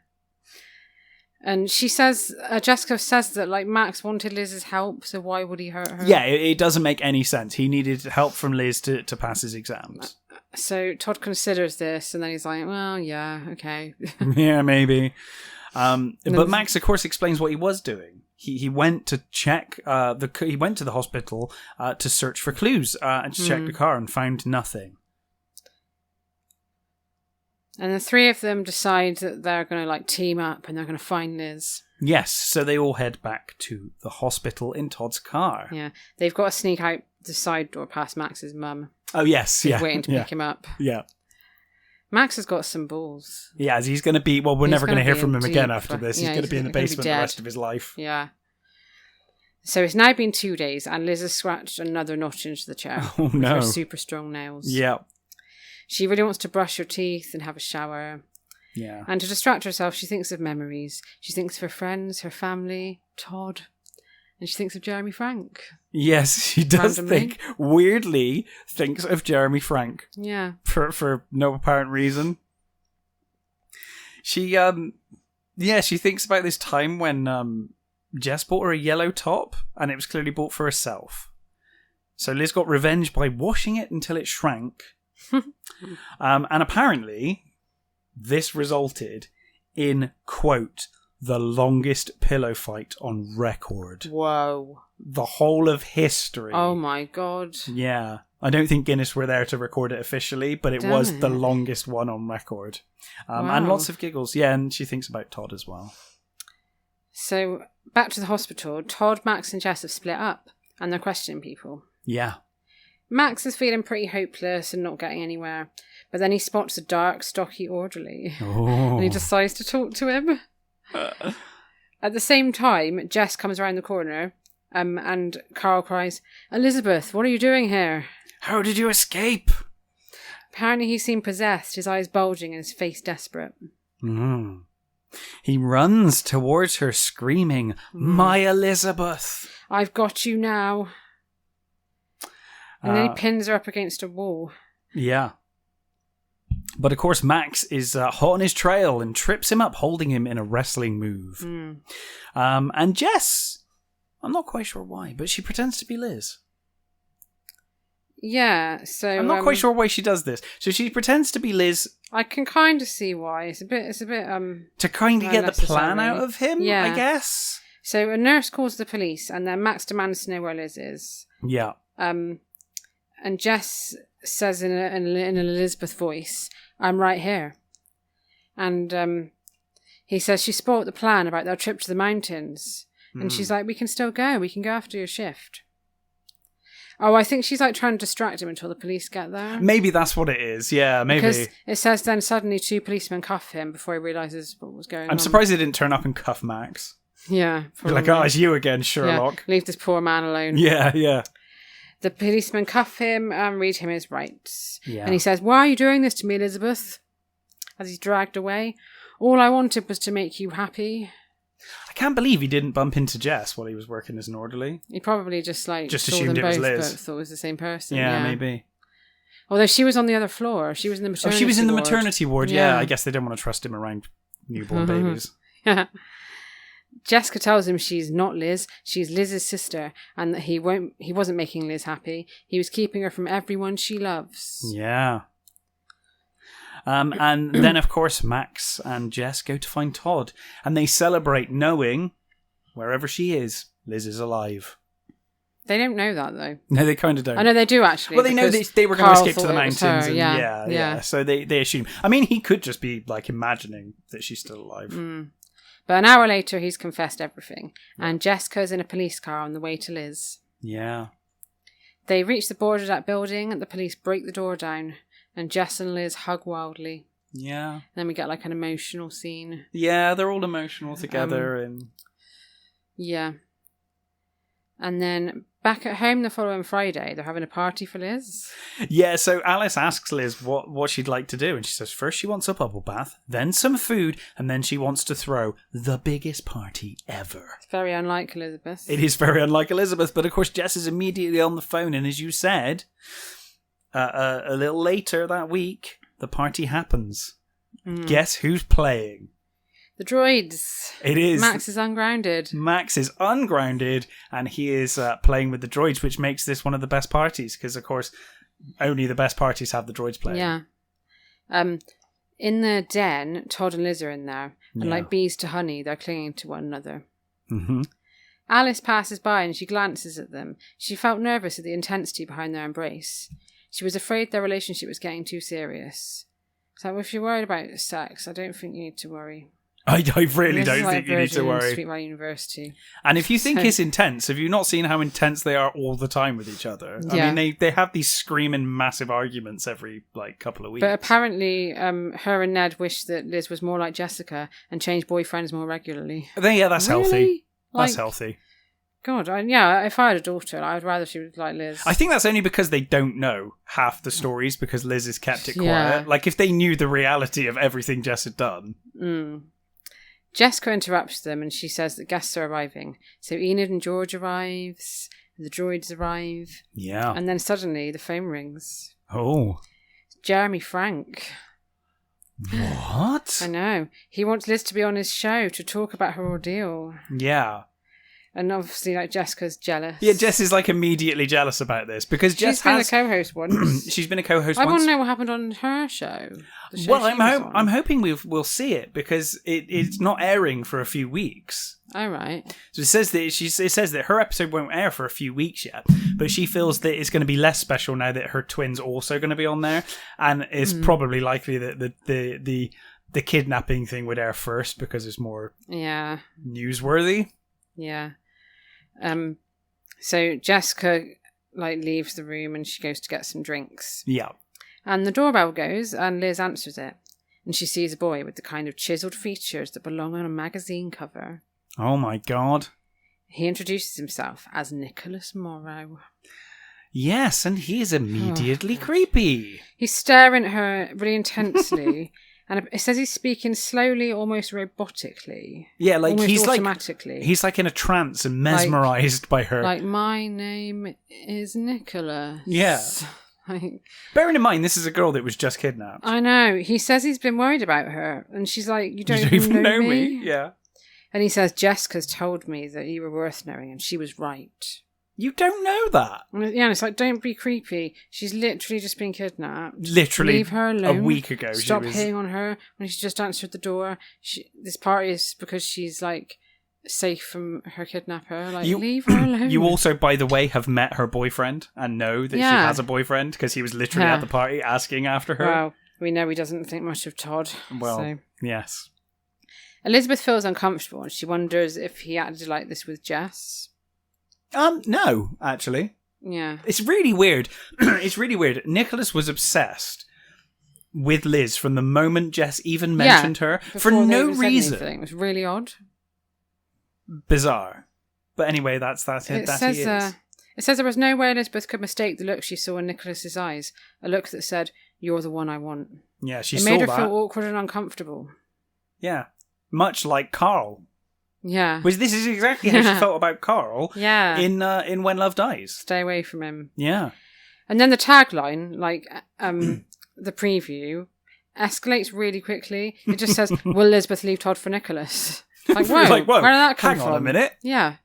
And she says, Jessica says that like Max wanted Liz's help, so why would he hurt her? Yeah, it doesn't make any sense. He needed help from Liz to pass his exams. So Todd considers this, and then he's like, well, yeah, okay. Yeah, maybe. But Max, of course, explains what he was doing. He went to check he went to the hospital to search for clues and to check the car and found nothing. And the three of them decide that they're going to like team up and they're going to find Liz. Yes, so they all head back to the hospital in Todd's car. Yeah, they've got to sneak out the side door past Max's mum. Oh yes, yeah, waiting to pick him up. Yeah. Max has got some balls. Yeah, he's going to be... Well, we're never going to hear from him again after this. He's going to be in the basement the rest of his life. Yeah. So it's now been 2 days, and Liz has scratched another notch into the chair. Oh, no. With her super strong nails. Yeah. She really wants to brush her teeth and have a shower. Yeah. And to distract herself, she thinks of memories. She thinks of her friends, her family, Todd, and she thinks of Jeremy Frank. Yes, she does weirdly thinks of Jeremy Frank. Yeah. For no apparent reason. She she thinks about this time when Jess bought her a yellow top, and it was clearly bought for herself. So Liz got revenge by washing it until it shrank. And apparently, this resulted in, quote, the longest pillow fight on record. Whoa. The whole of history. Oh my God. Yeah. I don't think Guinness were there to record it officially, but it was the longest one on record. Wow. And lots of giggles. Yeah, and she thinks about Todd as well. So, back to the hospital, Todd, Max and Jess have split up, and they're questioning people. Yeah. Max is feeling pretty hopeless and not getting anywhere, but then he spots a dark, stocky orderly, and he decides to talk to him. At the same time, Jess comes around the corner, and Carl cries, "Elizabeth, what are you doing here?" How did you escape? Apparently he seemed possessed, his eyes bulging and his face desperate. Mm. He runs towards her screaming, "My Elizabeth! I've got you now." And then he pins her up against a wall. Yeah. But of course Max is hot on his trail and trips him up, holding him in a wrestling move. And Jess, I'm not quite sure why, but she pretends to be Liz. Yeah, so... I'm not quite sure why she does this. So she pretends to be Liz. I can kind of see why. It's a bit to kind of get the plan out of him, yeah. I guess. So a nurse calls the police, and then Max demands to know where Liz is. Yeah. And Jess says in an Elizabeth voice, "I'm right here." And he says she spoiled the plan about their trip to the mountains. And she's like, "We can still go. We can go after your shift." Oh, I think she's like trying to distract him until the police get there. Maybe that's what it is. Yeah, maybe. Because it says then suddenly 2 policemen cuff him before he realises what was going on. I'm surprised they didn't turn up and cuff Max. Yeah. Probably. Like, oh, it's you again, Sherlock. Yeah, leave this poor man alone. Yeah, yeah. The policemen cuff him and read him his rights. Yeah. And he says, "Why are you doing this to me, Elizabeth?" As he's dragged away. "All I wanted was to make you happy." I can't believe he didn't bump into Jess while he was working as an orderly. He probably just assumed it was Liz. But thought it was the same person. Yeah, maybe. Although she was on the other floor. She was in the maternity ward. Oh, she was in the maternity ward, yeah. I guess they didn't want to trust him around newborn babies. Yeah. Jessica tells him she's not Liz, she's Liz's sister, and that he wasn't making Liz happy. He was keeping her from everyone she loves. Yeah. And then, of course, Max and Jess go to find Todd, and they celebrate knowing, wherever she is, Liz is alive. They don't know that, though. No, they kind of don't. I know they do, actually. Well, they know they were going to escape to the mountains. Her, yeah. So they assume. I mean, he could just be, like, imagining that she's still alive. But an hour later, he's confessed everything, and Jessica's in a police car on the way to Liz. Yeah. They reach the border of that building, and the police break the door down. And Jess and Liz hug wildly. Yeah. Then we get like an emotional scene. Yeah, they're all emotional together. Yeah. And then back at home the following Friday, they're having a party for Liz. Yeah, so Alice asks Liz what she'd like to do. And she says first she wants a bubble bath, then some food, and then she wants to throw the biggest party ever. It's very unlike Elizabeth. It is very unlike Elizabeth. But of course Jess is immediately on the phone. And as you said... a little later that week, the party happens. Guess who's playing? The droids. It is. Max is ungrounded. Max is ungrounded, and he is playing with the droids, which makes this one of the best parties, because, of course, only the best parties have the droids playing. Yeah. In the den, Todd and Liz are in there, and like bees to honey, they're clinging to one another. Mm-hmm. Alice passes by and she glances at them. She felt nervous at the intensity behind their embrace. She was afraid their relationship was getting too serious. So if you're worried about sex, I don't think you need to worry. I really don't think you need to worry. Sweet Valley University. And if you think it's intense, have you not seen how intense they are all the time with each other? Yeah. I mean, they have these screaming massive arguments every couple of weeks. But apparently, her and Ned wish that Liz was more like Jessica and changed boyfriends more regularly. Yeah, that's really? healthy. That's Like, healthy. God, if I had a daughter, I would rather she was like Liz. I think that's only because they don't know half the stories, because Liz has kept it quiet. Yeah. Like, if they knew the reality of everything Jess had done. Jessica interrupts them and she says that guests are arriving. So Enid and George arrives, the droids arrive. Yeah. And then suddenly the phone rings. Oh. Jeremy Frank. What? I know. He wants Liz to be on his show to talk about her ordeal. Yeah. And obviously, like, Jessica's jealous. Yeah, Jess is like immediately jealous about this because Jess has been a co-host once. She's been a co-host I once. want to know what happened on her show. Well, I'm hoping we'll see it because it's not airing for a few weeks. Oh, right. So it says that her episode won't air for a few weeks yet, but she feels that it's going to be less special now that her twin's also going to be on there, and it's probably likely that the kidnapping thing would air first because it's more newsworthy. Yeah. So Jessica leaves the room and she goes to get some drinks. Yeah. And the doorbell goes and Liz answers it. And she sees a boy with the kind of chiseled features that belong on a magazine cover. Oh my God. He introduces himself as Nicholas Morrow. Yes, and he is immediately creepy. He's staring at her really intensely. And it says he's speaking slowly, almost robotically. Yeah, like almost automatically. He's like in a trance and mesmerized by her. Like, my name is Nicholas. Yeah. Bearing in mind, this is a girl that was just kidnapped. I know. He says he's been worried about her. And she's like, you don't even know me? Yeah. And he says, Jessica's told me that you were worth knowing, and she was right. You don't know that. Yeah, and it's like, don't be creepy. She's literally just been kidnapped. Literally. Leave her alone. A week ago. Stop hitting on her when she just answered the door. This party is because she's safe from her kidnapper. Leave her alone. You also, by the way, have met her boyfriend and know that she has a boyfriend because he was literally at the party asking after her. Well, we know he doesn't think much of Todd. Well, yes. Elizabeth feels uncomfortable and she wonders if he acted like this with Jess. No, actually. Yeah. It's really weird. It's really weird. Nicholas was obsessed with Liz from the moment Jess even mentioned her for no reason. It was really odd. Bizarre. But anyway, that's it. It says there was no way Elizabeth could mistake the look she saw in Nicholas's eyes. A look that said, "You're the one I want." Yeah, she saw that. It made her feel awkward and uncomfortable. Yeah. Much like Carl. Yeah. Which this is exactly how she felt about Carl. Yeah. In When Love Dies. Stay away from him. Yeah. And then the tagline, the preview, escalates really quickly. It just says, "Will Elizabeth leave Todd for Nicholas?" Whoa, where did that come from? Hang on a minute. Yeah.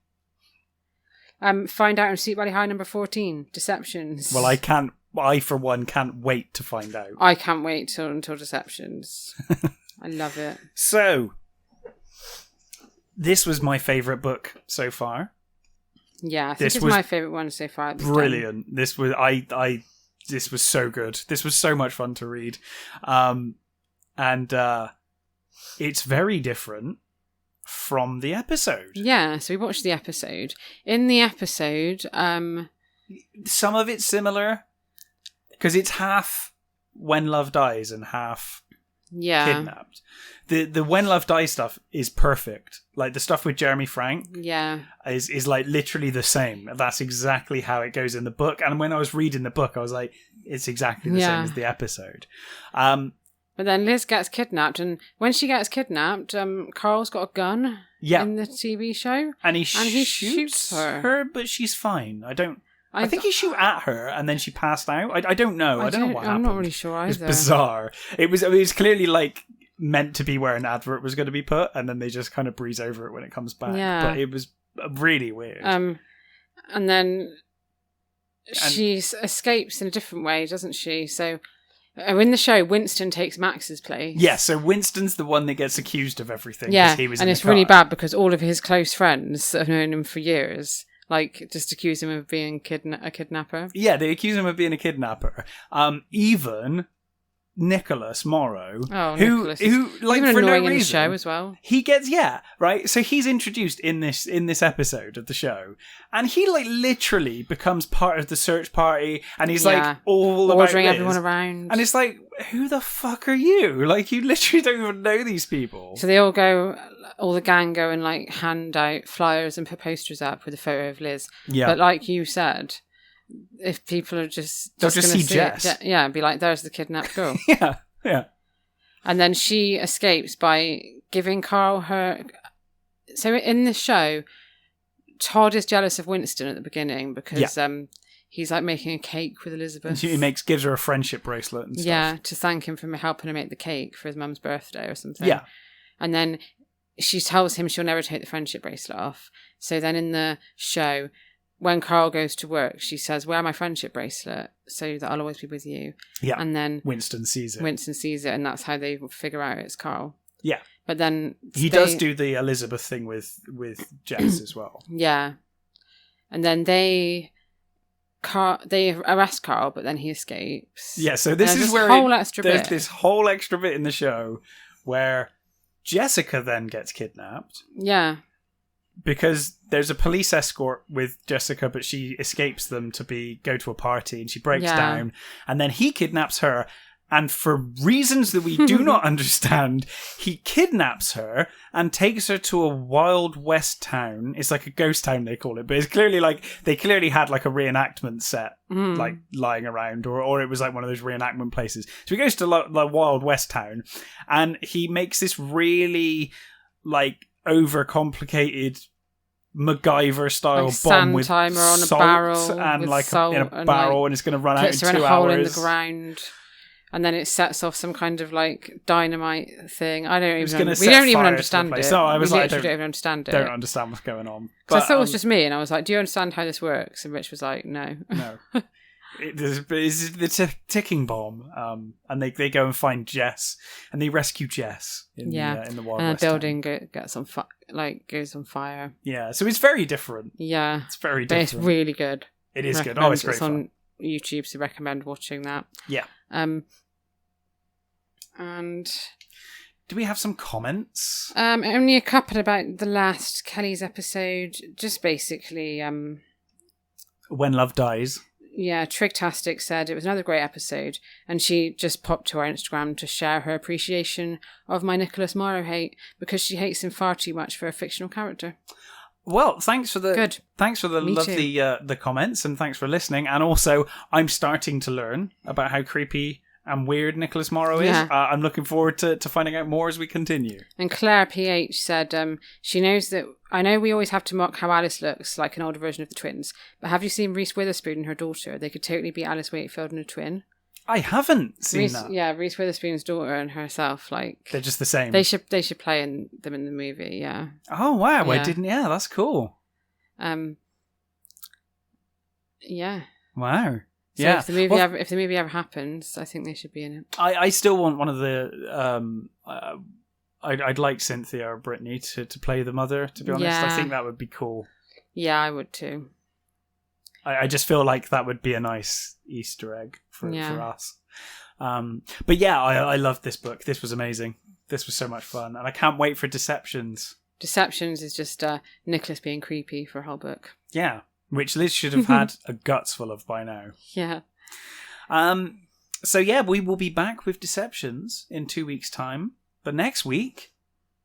Find out in Sweet Valley High number 14, Deceptions. Well, I for one can't wait to find out. I can't wait until Deceptions. I love it. So, this was my favourite book so far. Yeah, I think it's my favourite one so far. Brilliant. This was this was so good. This was so much fun to read. And it's very different from the episode. Yeah, so we watched the episode. In the episode, some of it's similar because it's half When Love Dies and half kidnapped. The When Love Dies stuff is perfect. Like the stuff with Jeremy Frank is like literally the same. That's exactly how it goes in the book. And when I was reading the book, I was like, it's exactly the same as the episode. But then Liz gets kidnapped, and when she gets kidnapped, Carl's got a gun in the TV show. And he shoots her, but she's fine. I think he shoot at her and then she passed out. I don't know. I don't know what happened. I'm not really sure either. It's bizarre. It was clearly like meant to be where an advert was going to be put, and then they just kind of breeze over it when it comes back. Yeah. But it was really weird. And then she escapes in a different way, doesn't she? So in the show, Winston takes Max's place. Yeah, so Winston's the one that gets accused of everything. Yeah, he was and it's really bad because all of his close friends that have known him for years, like, just accuse him of being a kidnapper. Yeah, they accuse him of being a kidnapper. Even Nicholas Morrow, who like even for no annoying in the reason, show as well. He gets right. So he's introduced in this episode of the show, and he like literally becomes part of the search party, and he's like all ordering about everyone around, and it's like, who the fuck are you? Like, you literally don't even know these people. So all the gang go and like hand out flyers and put posters up with a photo of Liz. Yeah, but like you said, if people are they'll just see Jess. And be like, there's the kidnapped girl. yeah. And then she escapes by giving Carl her... So in the show, Todd is jealous of Winston at the beginning because he's like making a cake with Elizabeth. And gives her a friendship bracelet and stuff. Yeah, to thank him for helping her make the cake for his mum's birthday or something. Yeah. And then she tells him she'll never take the friendship bracelet off. So then in the show... When Carl goes to work, she says, wear my friendship bracelet so that I'll always be with you. Yeah. And then Winston sees it. And that's how they figure out it's Carl. Yeah. But then... He does do the Elizabeth thing with Jess as well. Yeah. And then they arrest Carl, but then he escapes. Yeah, so this is where there's this whole extra bit in the show where Jessica then gets kidnapped. Yeah. Because there's a police escort with Jessica, but she escapes them to go to a party, and she breaks down, and then he kidnaps her, and for reasons that we do not understand, he kidnaps her and takes her to a Wild West town. It's like a ghost town, they call it, but it's clearly like they clearly had like a reenactment set like lying around, or it was like one of those reenactment places. So he goes to the Wild West town, and he makes this really like overcomplicated MacGyver style bomb with timer on salt a barrel and like in a barrel, and it's going to run out in 2 hours. Puts her in a hole in the ground, and then it sets off some kind of like dynamite thing. I don't even. We don't even understand it. So I was like, don't even understand it. Don't understand what's going on. But I thought it was just me, and I was like, "Do you understand how this works?" And Rich was like, "No." No. It's the ticking bomb, and they go and find Jess, and they rescue Jess in the Wild West. And the building goes on fire. Yeah, so it's very different. Yeah, it's very different. But it's really good. It is good. Oh, it's great fun. On YouTube, so recommend watching that. Yeah. And do we have some comments? Only a couple about the last Kelly's episode. Just basically, When Love Dies. Yeah, Trigtastic said it was another great episode, and she just popped to our Instagram to share her appreciation of my Nicholas Morrow hate because she hates him far too much for a fictional character. Well, thanks for the lovely the comments, and thanks for listening. And also, I'm starting to learn about how creepy and weird Nicholas Morrow is. I'm looking forward to finding out more as we continue. And Claire PH said she knows that I know we always have to mock how Alice looks like an older version of the twins, but have you seen Reese Witherspoon and her daughter? They could totally be Alice Wakefield and a twin. I haven't seen that. Yeah, Reese Witherspoon's daughter and herself, like they're just the same. They should play them in the movie. Yeah. Oh wow! Yeah. I didn't. Yeah, that's cool. Yeah. Wow. So yeah. If the movie ever happens, I think they should be in it. I still want one of the. I'd like Cynthia or Brittany to play the mother. To be honest, I think that would be cool. Yeah, I would too. I just feel like that would be a nice Easter egg for us. But yeah, I loved this book. This was amazing. This was so much fun, and I can't wait for Deceptions. Deceptions is just Nicholas being creepy for a whole book. Yeah, which Liz should have had a guts full of by now. Yeah. So yeah, we will be back with Deceptions in 2 weeks' time. But next week,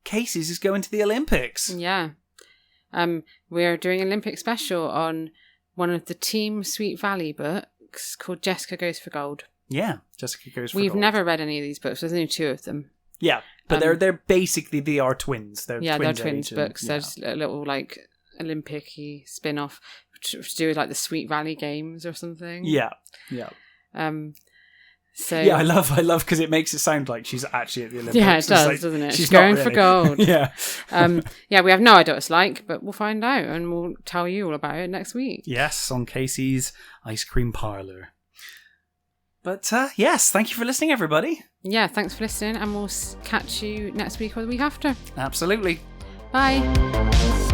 Casey's is going to the Olympics. Yeah. We're doing an Olympic special on one of the Team Sweet Valley books called Jessica Goes for Gold. Yeah, Jessica Goes for Gold. We've never read any of these books. There's only 2 of them. Yeah, but they're basically, they are twins. They're twins books. They're just a little like Olympic-y spin-off to do with like the Sweet Valley Games or something. Yeah, yeah. So yeah, I love because it makes it sound like she's actually at the Olympics. Yeah, it does, like, doesn't it? She's going not for really. gold. Yeah. Yeah, we have no idea what it's like, but we'll find out and we'll tell you all about it next week. Yes, on Casey's Ice Cream Parlour. But yes, thank you for listening, everybody. Yeah, thanks for listening, and we'll catch you next week or the week after. Absolutely. Bye.